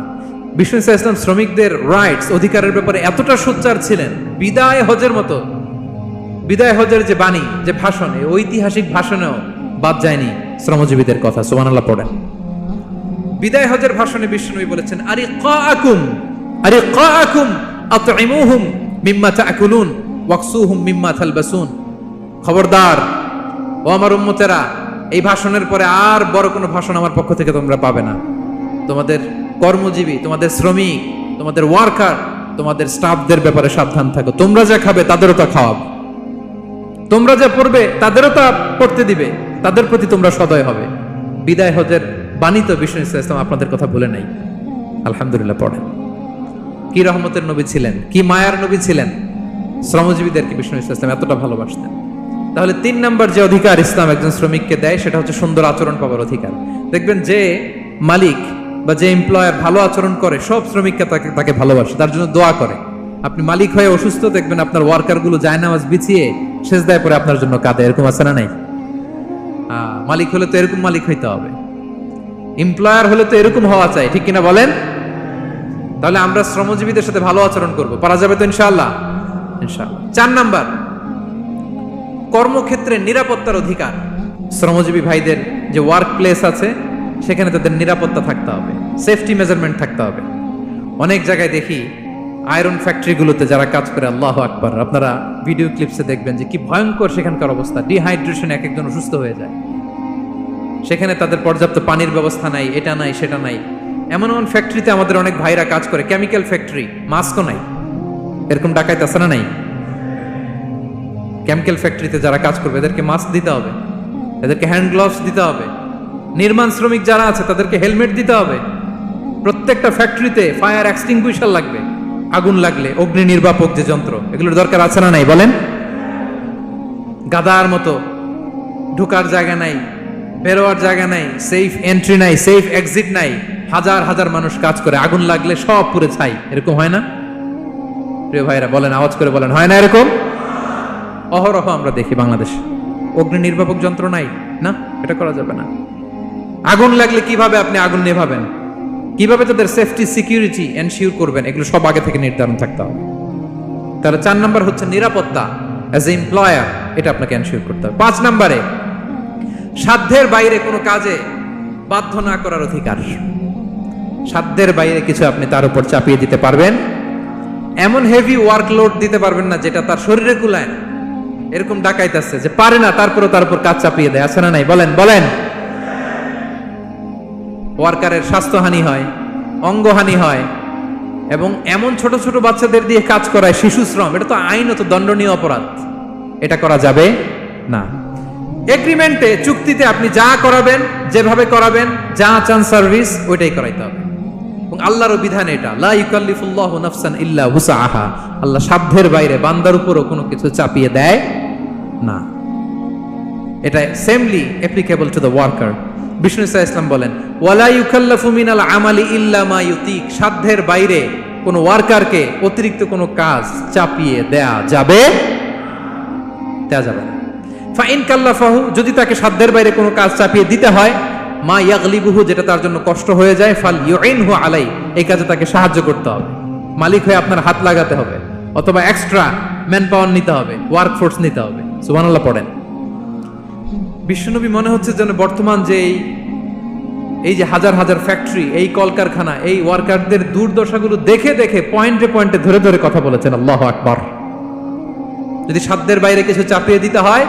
[SPEAKER 1] বিষ্ণু ইসলাম শ্রমিকদের রাইটস, অধিকারের ব্যাপারে এতটা সোচ্চার ছিলেন, বিদায় হজের মতো, বিদায় হজের যে বাণী, যে ভাষণ, এই ঐতিহাসিক ভাষণেও বাদ যায়নি শ্রমজীবীদের কথা। সুবহানাল্লাহ পড়েন। বিদায় হজের ভাষণে বিষ্ণু বলেছেন আরিকাকুম, আরিকাকুম আতইমুহুম মিম্মা তাকুলুন ওয়াকসুহুম মিম্মা তালবাসুন। খবরদার ও আমার উম্মতেরা, এই ভাষণের পরে আর বড় কোনো ভাষণ আমার পক্ষ থেকে তোমরা পাবে না। তোমাদের কর্মজীবী, তোমাদের শ্রমিক, তোমাদের ওয়ার্কার, তোমাদের স্টাফদের ব্যাপারে সাবধান থাকো। তোমরা যা খাবে তাদেরও তা খাওয়াবে, তোমরা যা পড়বে তাদেরও তা পড়তে দিবে, তাদের প্রতি তোমরা সদয় হবে। বিদায় হজের বাণী তো বিষ্ণু ইসলাম আপনাদের কথা বলে নাই। আলহামদুলিল্লাহ পড়েন। কি রহমতের নবী ছিলেন, কি মায়ার নবী ছিলেন। শ্রমজীবীদেরকে বিষ্ণু ইসলাম এতটা ভালোবাসতেন। তাহলে 3 নাম্বার যে অধিকার ইসলাম একজন শ্রমিককে দেয় সেটা হচ্ছে সুন্দর আচরণ পাবার অধিকার। দেখবেন যে মালিক বা যে এমপ্লয়ার ভালো আচরণ করে, সব শ্রমিককে তাকে ভালোবাসে, তার জন্য দোয়া করে। আপনি মালিক হয়ে অসুস্থ, দেখবেন আপনার ওয়ার্কার গুলো জায়নামাজ বিছিয়ে সেজদায় পরে আপনার জন্য কাঁদে। এরকম আছে না নাই? মালিক হলে তো এরকম মালিক হইতে হবে, এমপ্লয়ার হলে তো এরকম হওয়া চাই, ঠিক কিনা বলেন? তাহলে আমরা শ্রমজীবীদের সাথে ভালো আচরণ করব, পারা যাবে তো ইনশাআল্লাহ? ইনশাআল্লাহ। 4 নাম্বার, কর্মক্ষেত্রে নিরাপত্তার অধিকার। শ্রমজীবী ভাইদের যে ওয়ার্ক প্লেস আছে সেখানে তাদের নিরাপত্তা থাকতে হবে, সেফটি মেজারমেন্ট থাকতে হবে। অনেক জায়গায় দেখি আয়রন ফ্যাক্টরিগুলোতে যারা কাজ করে, আল্লাহু আকবার, আপনারা ভিডিও ক্লিপসে দেখবেন যে কি ভয়ঙ্কর সেখানকার অবস্থা। ডিহাইড্রেশন, এক একজন অসুস্থ হয়ে যায়। সেখানে তাদের পর্যাপ্ত পানির ব্যবস্থা নাই, এটা নাই সেটা নাই। এমন এমন ফ্যাক্টরিতে আমাদের অনেক ভাইরা কাজ করে, কেমিক্যাল ফ্যাক্টরি, মাস্কও নাই। এরকম ডাকাইতে আছে না নাই? কেমিক্যাল ফ্যাক্টরিতে যারা কাজ করবে এদেরকে মাস্ক দিতে হবে, এদেরকে হ্যান্ড গ্লাভস দিতে হবে। নির্মাণ শ্রমিক যারা আছে তাদেরকে হেলমেট দিতে হবে। প্রত্যেকটা ফ্যাক্টরিতে ফায়ার এক্সটিংগুইশার লাগবে, আগুন লাগলে অগ্নি নির্বাপক যে যন্ত্র, এগুলোর দরকার আছে না নাই বলেন? গাদার মতো ঢোকার জায়গা নাই, বেরোয়ার জায়গা নাই, সেফ এন্ট্রি নাই, সেফ এক্সিট নাই। হাজার হাজার মানুষ কাজ করে, আগুন লাগলে সব পুড়ে ছাই। এরকম হয় না? প্রিয় ভাইরা বলেন, আওয়াজ করে বলেন, হয় না এরকম? অহরহ আমরা দেখি বাংলাদেশে অগ্নি নির্বাপক যন্ত্র নাই। না, এটা করা যাবে না। আগুন লাগলে কিভাবে আপনি আগুন নেভাবেন, কিভাবে তাদের সেফটি সিকিউরিটি এনশিওর করবেন, এগুলো সব আগে থেকে নির্ধারণ থাকতে হবে। তাহলে 4 নাম্বার হচ্ছে নিরাপত্তা অ্যাজ এ এমপ্লয়ার, এটা আপনাকে এনশিওর করতে হবে। 5 নাম্বারে সাধ্যের বাইরে কোনো কাজে বাধ্য না করার অধিকার। সাধ্যের বাইরে কিছু আপনি তার উপর চাপিয়ে দিতে পারবেন এমন হেভি ওয়ার্কলোড দিতে পারবেন না যেটা তার শরীরে কুলায় না, এরকম ডাকাইতেছে যে পারে না, তারপরে তার উপর কাজ চাপিয়ে দেয়, আছে না নাই? বলেন বলেন। ওয়ার্কারের স্বাস্থ্যহানি হয়, অঙ্গহানি হয়, এবং এমন ছোট ছোট বাচ্চাদের দিয়ে কাজ করায়, শিশু শ্রম, এটা তো আইনত দণ্ডনীয় অপরাধ, এটা করা যাবে না। এগ্রিমেন্টে, চুক্তিতে আপনি যা করাবেন, যেভাবে করাবেন, যা চান সার্ভিস, ওইটাই করাইতে হবে। এবং আল্লাহর বিধান এটা, লা ইউকাল্লিফুল্লাহু নাফসান ইল্লা উসআহা, আল্লাহ সাধ্যের বাইরে বান্দার উপরও কোনো কিছু চাপিয়ে দেয় না। এটা samely applicable to the worker. Bishnu Islam বলেন, ওয়ালা ইউকাল্লাফু মিনাল আমালি ইল্লা মা ইউতিক, সাধ্যের বাইরে কোনো ওয়ার্কারকে অতিরিক্ত কোনো কাজ চাপিয়ে দেয়া যাবে না। ফাইন কাল্লাফাহু, যদি তাকে সাধ্যের বাইরে কোনো কাজ চাপিয়ে দিতে হয়, মা ইয়াগলিবুহু, যেটা তার জন্য কষ্ট হয়ে যায়, ফাল ইউইনহু আলাই, এই কাজে তাকে সাহায্য করতে হবে। মালিক হয়ে আপনার হাত লাগাতে হবে, অথবা এক্সট্রা ম্যান পাওয়ার নিতে হবে, ওয়ার্কফোর্স নিতে হবে। সুবহানাল্লাহ পড়েন। বিশ্বনবী মনে হচ্ছে যেন বর্তমান যে এই যে হাজার হাজার ফ্যাক্টরি, এই কলকারখানা, এই ওয়ার্কারদের দুর্দশাগুলো দেখে দেখে পয়েন্টে পয়েন্টে ধরে ধরে কথা বলেছেন। আল্লাহু আকবার। যদি সাধ্যের বাইরে কিছু চাপিয়ে দিতে হয়,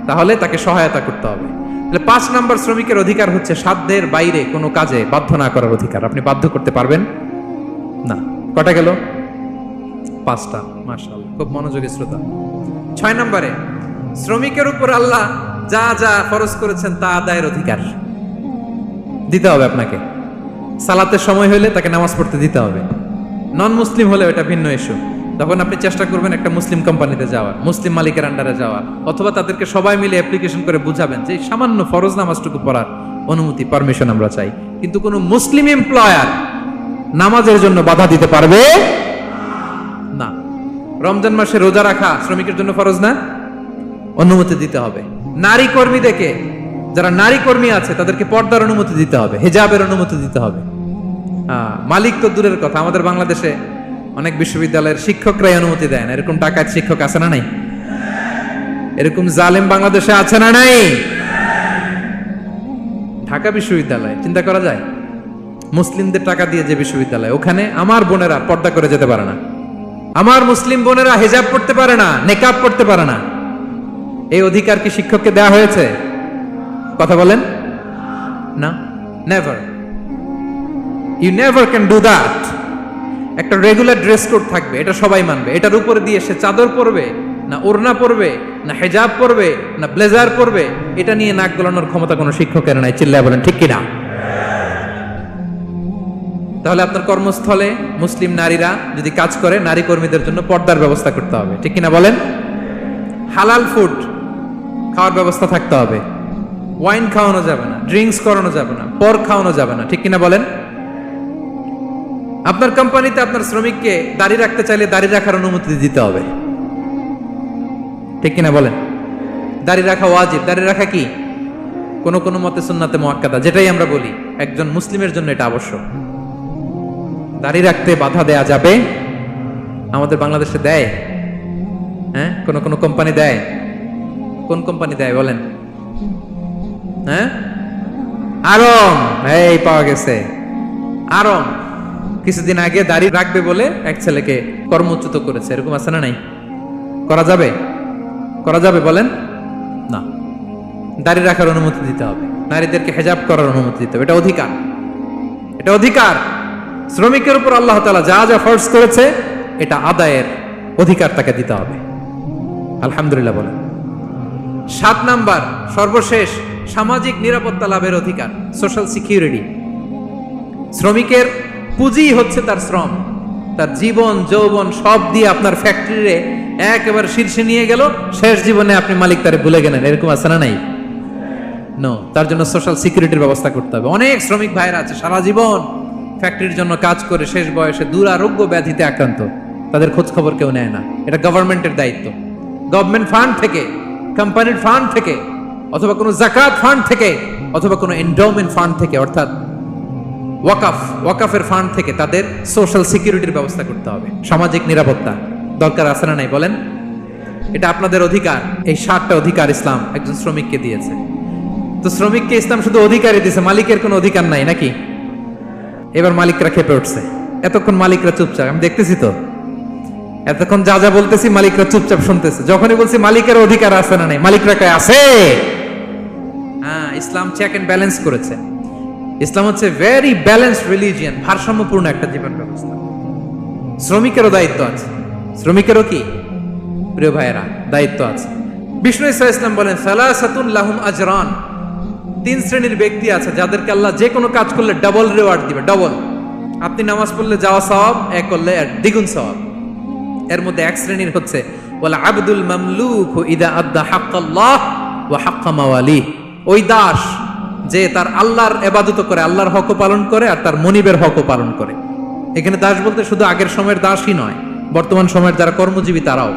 [SPEAKER 1] তাহলে তাকে সহায়তা করতে হবে। তাহলে 5 নম্বর শ্রমিকের অধিকার হচ্ছে সাধ্যের বাইরে কোনো কাজে বাধ্য না করার অধিকার। আপনি বাধ্য করতে পারবেন না। কটা গেল? 5টা। মাশাআল্লাহ, খুব মনোযোগী শ্রোতা। 6 নম্বরে, শ্রমিকের উপর আল্লাহ যা যা ফরজ করেছেন তা আদায়ের অধিকার দিতে হবে আপনাকে। সালাতের সময় হলে তাকে নামাজ পড়তে দিতে হবে। নন মুসলিম হলে এটা ভিন্ন ইস্যু। তখন আপনি চেষ্টা করবেন একটা মুসলিম কোম্পানিতে যাওয়ার, মুসলিম মালিকের আন্ডারে যাওয়ার, অথবা তাদেরকে সবাই মিলে অ্যাপ্লিকেশন করে বুঝাবেন যে সামান্য ফরজ নামাজটুকু পড়ার অনুমতি, পারমিশন আমরা চাই। কিন্তু কোনো মুসলিম এমপ্লয়ার নামাজের জন্য বাধা দিতে পারবে না। রমজান মাসে রোজা রাখা শ্রমিকের জন্য ফরজ না? অনুমতি দিতে হবে। নারী কর্মীদেরকে, যারা নারী কর্মী আছে, তাদেরকে পর্দার অনুমতি দিতে হবে, হিজাবের অনুমতি দিতে হবে। মালিক তো দূরের কথা, আমাদের বাংলাদেশে অনেক বিশ্ববিদ্যালয়ের শিক্ষকরাই অনুমতি দেয় না। এরকম টাকার শিক্ষক আছে না নাই? এরকম জালেম বাংলাদেশে আছে না নাই? ঢাকা বিশ্ববিদ্যালয় চিন্তা করা যায়, মুসলিমদের টাকা দিয়ে যে বিশ্ববিদ্যালয়, ওখানে আমার বোনেরা পর্দা করে যেতে পারে না, আমার মুসলিম বোনেরা হিজাব পড়তে পারে না, নেকাব পড়তে পারে না। এই অধিকার কি শিক্ষককে দেওয়া হয়েছে? কথা বলেন না। Never, you never can do that. একটা রেগুলার ড্রেস কোড থাকবে, এটা সবাই মানবে। এটার উপরে দিয়ে সে চাদর পরবে না ওড়না পরবে না হিজাব পরবে না ব্লেজার পরবে, এটা নিয়ে নাক গলানোর ক্ষমতা কোনো শিক্ষকের নাই। চিল্লায় বলেন ঠিক কিনা? তাহলে আপনার কর্মস্থলে মুসলিম নারীরা যদি কাজ করে, নারী কর্মীদের জন্য পর্দার ব্যবস্থা করতে হবে। ঠিক কিনা বলেন? হালাল ফুড খাওয়ার ব্যবস্থা থাকতে হবে। ওয়াইন খাওয়ানো যাবে না, ড্রিঙ্কস করানো যাবে না, পর্ক খাওয়ানো যাবে না। ঠিক কিনা বলেন? আপনার কোম্পানিতে আপনার শ্রমিককে দাড়ি রাখতে চাইলে দাড়ি রাখার অনুমতি দিতে হবে। ঠিক কিনা বলেন? দাড়ি রাখা ওয়াজিব। দাড়ি রাখা কি? কোন কোন মতে সুন্নাতে মুআক্কাদা, যেটাই আমরা বলি, একজন মুসলিমের জন্য এটা আবশ্যক। দাড়ি রাখতে বাধা দেয়া যাবে? আমাদের বাংলাদেশে দেয়? হ্যাঁ, কোন কোন কোম্পানি দেয়। কোন কোম্পানি দেয় বলেন? হ্যাঁ, আরম। এই পাওয়া গেছে আরম। কিছুদিন আগে দাড়ি রাখবে বলে এক ছেলেকে কর্মচ্যুত করেছে। এরকম আছে না নাই? করা যাবে? করা যাবে বলেন? না। দাড়ি রাখার অনুমতি দিতে হবে, নারীদেরকে হিজাব করার অনুমতি দিতে হবে। এটা অধিকার, এটা অধিকার। শ্রমিকের উপর আল্লাহ তাআলা যা যা ফরজ করেছে, এটা আদায়ের অধিকার তাকে দিতে হবে। আলহামদুলিল্লাহ বলেন। 7 নাম্বার, সর্বশেষ, সামাজিক নিরাপত্তা লাভের অধিকার, সোশ্যাল সিকিউরিটি। শ্রমিকের পুঁজি হচ্ছে তার শ্রম, তার জীবন যৌবন সব দিয়ে আপনার ফ্যাক্টরিরে একেবারে শীর্ষে নিয়ে গেল, শেষ জীবনে আপনি মালিক তারে ভুলে গেলেন। এরকম আছে না নাই? নো। তার জন্য সোশ্যাল সিকিউরিটির ব্যবস্থা করতে হবে। অনেক শ্রমিক ভাইরা আছে সারা জীবন ফ্যাক্টরির জন্য কাজ করে শেষ বয়সে দুরারোগ্য ব্যাধিতে আক্রান্ত, তাদের খোঁজ খবর কেউ নেয় না। এটা গভর্নমেন্টের দায়িত্ব। গভর্নমেন্ট ফান্ড থেকে, কোম্পানির ফান্ড থেকে, অথবা কোনো যাকাত ফান্ড থেকে, অথবা কোনো এন্ডাওমেন্ট ফান্ড থেকে, অর্থাৎ ওয়াকাফের ফান্ড থেকে তাদের সোশ্যাল সিকিউরিটির ব্যবস্থা করতে হবে। সামাজিক নিরাপত্তা দরকার আছে না নাই বলেন? এটা আপনাদের অধিকার। এই 7টা অধিকার ইসলাম একজন শ্রমিককে দিয়েছে। তো শ্রমিককে ইসলাম শুধু অধিকারই দিয়েছে, মালিকের কোনো অধিকার নাই নাকি? এবার মালিকরা খেপে উঠছে। এতক্ষণ মালিকরা চুপচাপ, আমি দেখতেছি তো। এতক্ষণ যা যা বলতেছি মালিকরা চুপচাপ শুনতেছে, যখনই বলছি মালিকের অধিকার আছে না নাই, মালিকরা কয় আছে। হ্যাঁ, ইসলাম চেক এন্ড ব্যালেন্স করেছে। ইসলাম হচ্ছে ভেরি ব্যালেন্সড রিলিজিয়ান, ভারসাম্যপূর্ণ একটা জীবন ব্যবস্থা। শ্রমিকেরও দায়িত্ব আছে, শ্রমিকেরও কি প্রিয় ভাইয়েরা দায়িত্ব আছে। বিষ্ণু ইসা ইসলাম বলেন সালাসাতুন লাহুম আজরান, 3 শ্রেণীর ব্যক্তি আছে যাদেরকে আল্লাহ যে কোনো কাজ করলে ডাবল রিওয়ার্ড দিবে, ডাবল। আপনি নামাজ পড়লে যাওয়া সওয়াব, এক করলে দ্বিগুণ সওয়াব। এর মধ্যে এক শ্রেণীর হচ্ছে ওয়াল আবদুল মামলুক ইদা আদ্দা হাক্কাল্লাহ ওয়া হাক্কা মাওয়ালি, ওই দাস যে তার আল্লাহর ইবাদত করে, আল্লাহর হক পালন করে আর তার মনিবের হকও পালন করে। এখানে দাস বলতে শুধু আগের সময়ের দাসই নয়, বর্তমান সময়ের যারা কর্মজীবী তারাও।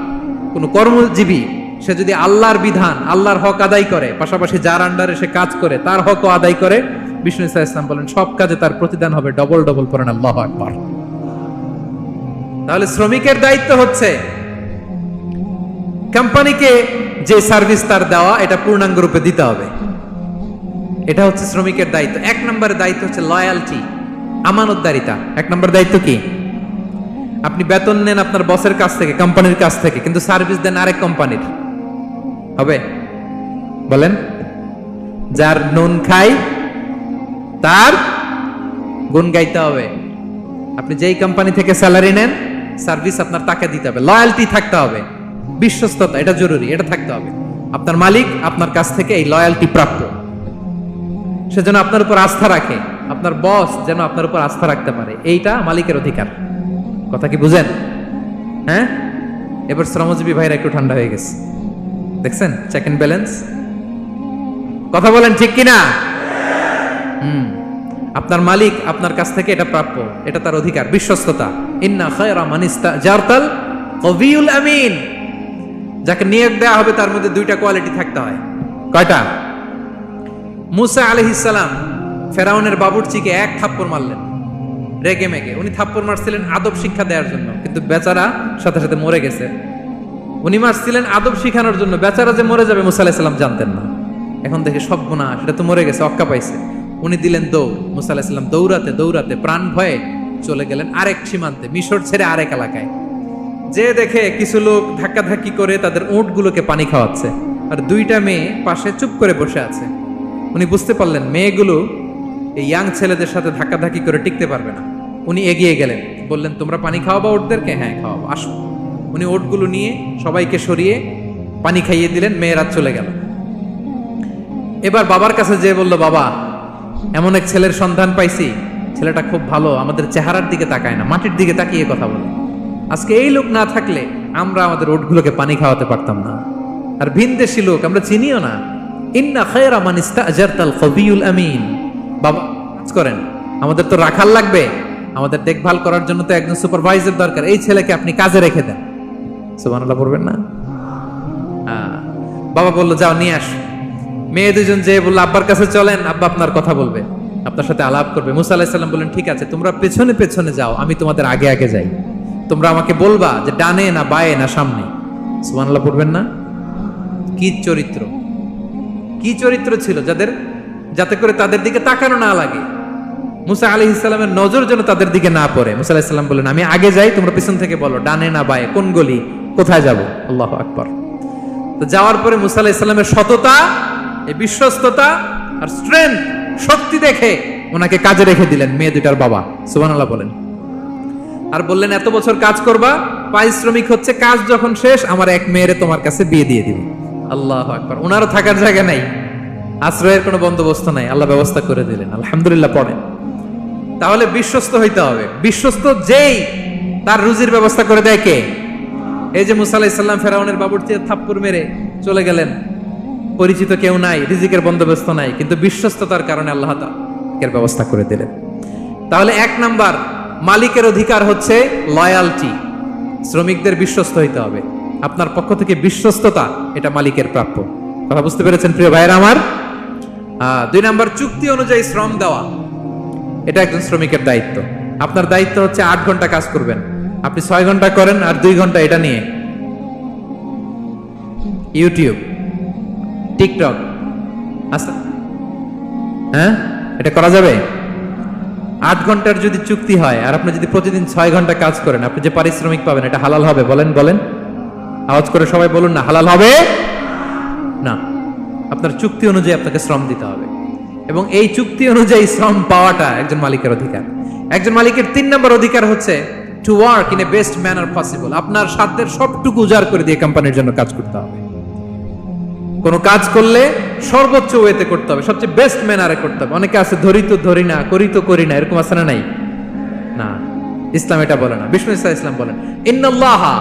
[SPEAKER 1] কোন কর্মজীবী সে যদি আল্লাহর বিধান, আল্লাহর হক আদায় করে, পাশাপাশি যার আন্ডারে সে কাজ করে তার হকও আদায় করে, বিষ্ণু ইসা ইসলাম বলেন সব কাজে তার প্রতিদান হবে ডবল ডবল। পড়েন আল্লাহু আকবার। তাহলে শ্রমিকের দায়িত্ব হচ্ছে কোম্পানিকে যে সার্ভিস তার দেওয়া এটা পূর্ণাঙ্গ রূপে দিতে হবে। এটা হচ্ছে শ্রমিকের দায়িত্ব। 1 নম্বরের দায়িত্ব হচ্ছে লয়ালটি, আমানতদারিতা। 1 নম্বর দায়িত্ব কি? আপনি বেতন নেন আপনার বসের কাছ থেকে, কোম্পানির কাছ থেকে, কিন্তু সার্ভিস দেন আরেক কোম্পানির, হবে? বলেন, যার নুন খাই তার গুণ গাইতে হবে। আপনি যেই কোম্পানি থেকে স্যালারি নেন, সার্ভিস আপনার তাকে দিতে হবে। লয়ালটি থাকতে হবে, বিশ্বস্ততা, এটা জরুরি, এটা থাকতে হবে। আপনার মালিক আপনার কাছ থেকে এই লয়ালটি প্রাপ্য, সে যেন আপনার উপর আস্থা রাখে, আপনার বস যেন আপনার উপর আস্থা রাখতে পারে, এইটা মালিকের অধিকার। কথা কি বুঝেন? হ্যাঁ, এবার শ্রমজীবী ভাইরা একটু ঠান্ডা হয়ে গেছে, দেখছেন চেক এন্ড ব্যালেন্স। কথা বলেন ঠিক কিনা? আপনার মালিক আপনার কাছ থেকে এটা প্রাপ্য, এটা তার অধিকার, বিশ্বস্ততা। ইন্না খায়রা মান ইস্তাজারতাল কবিউল আমিন, যাকে নিয়োগ দেওয়া হবে তার মধ্যে 2টা কোয়ালিটি থাকতে হয়। কয়টা? মুসা আলাইহিস সালাম ফেরাউনের বাবুর্চিকে 1 থাপ্পড় মারলেন রেগে মেগে। উনি থাপ্পড় মারছিলেন আদব শিক্ষা দেওয়ার জন্য, কিন্তু বেচারা সাথে সাথে মরে গেছে। উনি মারছিলেন আদব শিখানোর জন্য, বেচারা যে মরে যাবে মুসা আলাইহিস সালাম জানতেন না। এখন দেখে সব গুনাহ, সেটা তো মরে গেছে, অক্কা পাইছে। উনি দিলেন দৌড়, মুসা আলাইহিস সালাম দৌড়াতে দৌড়াতে প্রাণ ভয়ে চলে গেলেন আরেক সীমান্তে, মিশর ছেড়ে আরেক এলাকায়। যে দেখে কিছু লোক ধাক্কাধাক্কি করে তাদের উটগুলোকে পানি খাওয়াচ্ছে, আর 2টা মেয়ে পাশে চুপ করে বসে আছে। উনি বুঝতে পারলেন মেয়েগুলো এই ইয়াং ছেলেদের সাথে ধাক্কাধাক্কি করে টিকতে পারবে না। উনি এগিয়ে গেলেন, বললেন তোমরা পানি খাওয়াবা ওটদেরকে? হ্যাঁ খাওয়াবো, আসো। উনি ওটগুলো নিয়ে সবাইকে সরিয়ে পানি খাইয়ে দিলেন, মেয়েরা চলে গেল। এবার বাবার কাছে যেয়ে বলল, বাবা এমন এক ছেলের সন্ধান পাইছি, ছেলেটা খুব ভালো, আমাদের চেহারার দিকে তাকায় না, মাটির দিকে তাকিয়ে কথা বলে। আজকে এই লোক না থাকলে আমরা আমাদের ওটগুলোকে পানি খাওয়াতে পারতাম না। আর ভিনদেশী লোক, আমরা চিনিও না। ইন্না খায়রা মান ইস্তাজারতাল কবিউল আমিন। বাবা কাজ করেন, আমাদের তো রাখাল লাগবে, আমাদের দেখভাল করার জন্য তো একজন সুপারভাইজার দরকার, এই ছেলেকে আপনি কাজে রেখে দেন। সুবহানাল্লাহ পড়বেন না? বাবা বললো যাও নিয়ে আস। মেয়ে 2জন যে বললো আব্বার কাছে চলেন, আব্বা আপনার কথা বলবে, আপনার সাথে আলাপ করবে। মুসা আলাইহিস সালাম বললেন ঠিক আছে, তোমরা পেছনে পেছনে যাও, আমি তোমাদের আগে আগে যাই। তোমরা আমাকে বলবা যে ডানে না বায়ে না সামনে। সুবহানাল্লাহ পড়বেন না? কি চরিত্র, কি চরিত্র ছিল যাদের, যাতে করে তাদের দিকে তাকানো না লাগে। মুসা আলাইহিস সালামের নজর যেন তাদের দিকে না পড়ে। মুসা আলাইহিস সালাম বললেন আমি আগে যাই, তোমরা পিছন থেকে বলো ডানে না বায়ে, কোন গলি, কোথায় যাব। আল্লাহু আকবার। তো যাওয়ার পরে মুসা আলাইহিস সালামের সততা, এই বিশ্বস্ততা আর স্ট্রেংথ, শক্তি দেখে ওনাকে কাজে রেখে দিলেন মেয়ে 2টার বাবা। সুবহানাল্লাহ বলেন। আর বললেন এত বছর কাজ করবা, পারিশ্রমিক হচ্ছে কাজ যখন শেষ আমার এক মেয়েরে তোমার কাছে বিয়ে দিয়ে দিব। আল্লাহু আকবার। ওনারও থাকার জায়গা নাই, আশ্রয়ের কোনো বন্দোবস্ত নাই, আল্লাহ ব্যবস্থা করে দিলেন। আলহামদুলিল্লাহ পড়েন। তাহলে বিশ্বস্ত হইতে হবে। বিশ্বস্ত যেই তার রুজির ব্যবস্থা করে দেয় কে? এই যে মুসা আলাইহিস সালাম ফেরাউনের বাবুর্চিকে থাপ্পড় মেরে চলে গেলেন, পরিচিত কেউ নাই, রিজিকের বন্দোবস্ত নাই, কিন্তু বিশ্বস্ততার কারণে আল্লাহ তাআলা ব্যবস্থা করে দিলেন। তাহলে 1 নাম্বার মালিকের অধিকার হচ্ছে লয়ালটি, শ্রমিকদের বিশ্বস্ত হইতে হবে। আপনার পক্ষ থেকে বিশ্বস্ততা, এটা মালিকের প্রাপ্য। কথা বুঝতে পেরেছেন প্রিয় ভাইয়েরা আমার? 2 নাম্বার চুক্তি অনুযায়ী শ্রম দেওয়া, এটা একজন শ্রমিকের দায়িত্ব। আপনার দায়িত্ব হচ্ছে 8 ঘন্টা কাজ করবেন, আপনি 6 ঘন্টা করেন আর 2 ঘন্টা এটা নিয়ে ইউটিউব, টিকটক, আচ্ছা হ্যাঁ এটা করা যাবে? 8 ঘন্টার যদি চুক্তি হয় আর আপনি যদি প্রতিদিন 6 ঘন্টা কাজ করেন, আপনি যে পারিশ্রমিক পাবেন এটা হালাল হবে? বলেন বলেন, আওয়াজ করে সবাই বলুন না, হালাল হবে না। আপনার চুক্তি অনুযায়ী আপনাকে শ্রম দিতে হবে, এবং এই চুক্তি অনুযায়ী শ্রম পাওয়াটা একজন মালিকের অধিকার। একজন মালিকের 3 নম্বর অধিকার হচ্ছে to work in a best manner possible. আপনার সাধ্যের সবটুকু উজাড় করে দিয়ে কোম্পানির জন্য কাজ করতে হবে। কোন কাজ করলে সর্বোচ্চ ওয়েতে করতে হবে, সবচেয়ে বেস্ট ম্যানারে করতে হবে। অনেকে আছে ধরি তো ধরি না, করি তো করি না, এরকম আছে না? নাই না, ইসলাম এটা বলে না। বিষ্ণু ইসলাম বলেন ইন্নাল্লাহা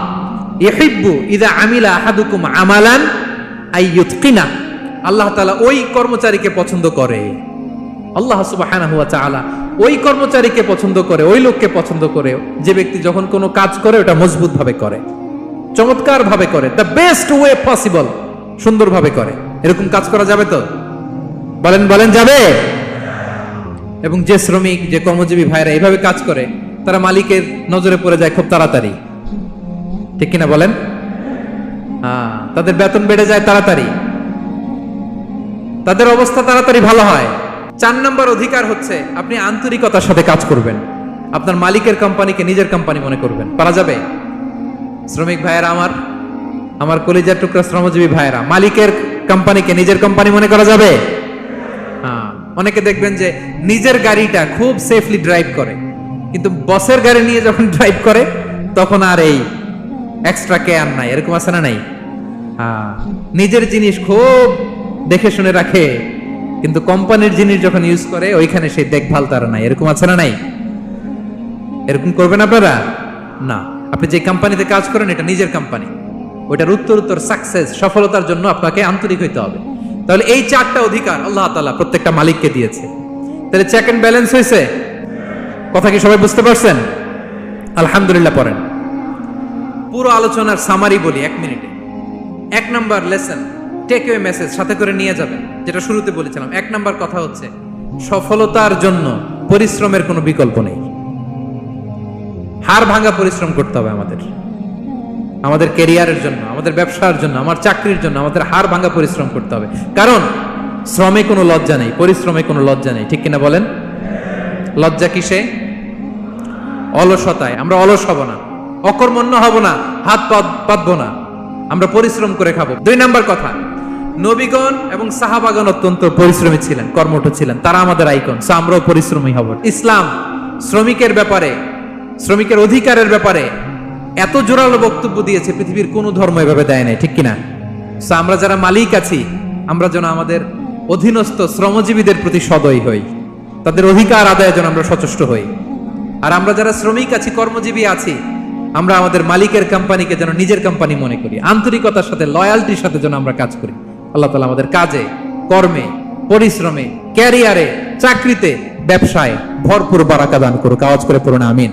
[SPEAKER 1] ইউহিব্বু ইযা আমিলা আহাদুকুম আমালান আইয়ুতকিনা। আল্লাহ তাআলা ওই কর্মচারীকে পছন্দ করে, আল্লাহ সুবহানাহু ওয়া তাআলা ওই কর্মচারীকে পছন্দ করে, ওই লোককে পছন্দ করে যে ব্যক্তি যখন কোনো কাজ করে ওটা মজবুত ভাবে করে, চমৎকার ভাবে করে, দ্য বেস্ট ওয়ে পসিবল, সুন্দরভাবে করে। এরকম কাজ করা যাবে তো? বলেন বলেন, যাবে? এবং যে শ্রমিক, যে কর্মজীবী ভাইরা এইভাবে কাজ করে তারা মালিকের নজরে পড়ে যায় খুব তাড়াতাড়ি, ঠিক কিনা বলেন? তাদের বেতন বেড়ে যায় তাড়াতাড়ি, তাদের অবস্থা তাড়াতাড়ি ভালো হয়। 4 নম্বর অধিকার হচ্ছে আপনি আন্তরিকতার সাথে কাজ করবেন, আপনার মালিকের কোম্পানিকে নিজের কোম্পানি মনে করবেন। পারা যাবে? শ্রমিক ভাইয়েরা, আমার কলিজার টুকরা শ্রমজীবী ভাইয়েরা, মালিকের কোম্পানিকে নিজের কোম্পানি মনে করা যাবে? অনেকে দেখবেন যে নিজের গাড়িটা খুব সেফলি ড্রাইভ করে, কিন্তু বসের গাড়ি নিয়ে যখন ড্রাইভ করে তখন আর এই এক্সট্রা কেয়ার নাই, এরকম আছে না? নাই। নিজের জিনিস খুব দেখে শুনে রাখে, কিন্তু কোম্পানির জিনিস যখন ইউজ করে ওইখানে সেই দেখভাল তার নাই, এরকম আছে না? নাই। এরকম করবেন আপনারা না। আপনি যে কোম্পানিতে কাজ করেন এটা নিজের কোম্পানি, ওইটার উত্তর সাকসেস, সফলতার জন্য আপনাকে আন্তরিক হইতে হবে। তাহলে এই 4টা অধিকার আল্লাহ তাআলা প্রত্যেকটা মালিককে দিয়েছে। তাহলে চেক এন্ড ব্যালেন্স হয়েছে। কথা কি সবাই বুঝতে পারছেন? আলহামদুলিল্লাহ। পড়েন। পুরো আলোচনার সামারি বলি 1 মিনিটে। 1 number lesson, takeaway message সাথে করে নিয়ে যাবেন, যেটা শুরুতে বলেছিলাম। 1 নাম্বার কথা হচ্ছে সফলতার জন্য পরিশ্রমের কোনো বিকল্প নেই। হাড় ভাঙা পরিশ্রম করতে হবে আমাদের ক্যারিয়ারের জন্য, আমাদের ব্যবসার জন্য, আমার চাকরির জন্য আমাদের হাড় ভাঙা পরিশ্রম করতে হবে। কারণ শ্রমে কোনো লজ্জা নেই, পরিশ্রমে কোনো লজ্জা নেই, ঠিক কিনা বলেন? লজ্জা কিসে? অলসতায়। আমরা অলস হব না, অকর্মণ্য হব না, হাত পাতবো না, আমরা পরিশ্রম করে খাবো। 2 নাম্বার কথা, নবীগণ এবং সাহাবাগণ অত্যন্ত পরিশ্রমী ছিলেন, কর্মঠ ছিলেন, তারা আমাদের আইকন, সো আমরাও পরিশ্রমী হব। ইসলাম শ্রমিকের ব্যাপারে, শ্রমিকের অধিকারের ব্যাপারে এত জোরালো বক্তব্য দিয়েছে, পৃথিবীর কোন ধর্ম এভাবে দেয় নাই, ঠিক কিনা? সো আমরা যারা মালিক আছি, আমরা যেন আমাদের অধীনস্থ শ্রমজীবীদের প্রতি সদয় হই, তাদের অধিকার আদায়ের জন্য আমরা সচেষ্ট হই। আর আমরা যারা শ্রমিক আছি, কর্মজীবী আছি, আমরা আমাদের মালিকের কোম্পানিকে যেন নিজের কোম্পানি মনে করি, আন্তরিকতার সাথে, লয়ালটির সাথে যেন আমরা কাজ করি। আল্লাহ তাআলা আমাদের কাজে, কর্মে, পরিশ্রমে, ক্যারিয়ারে, চাকরিতে, ব্যবসায় ভরপুর বারাকা দান করুক। আওয়াজ করে পড়ুন আমিন।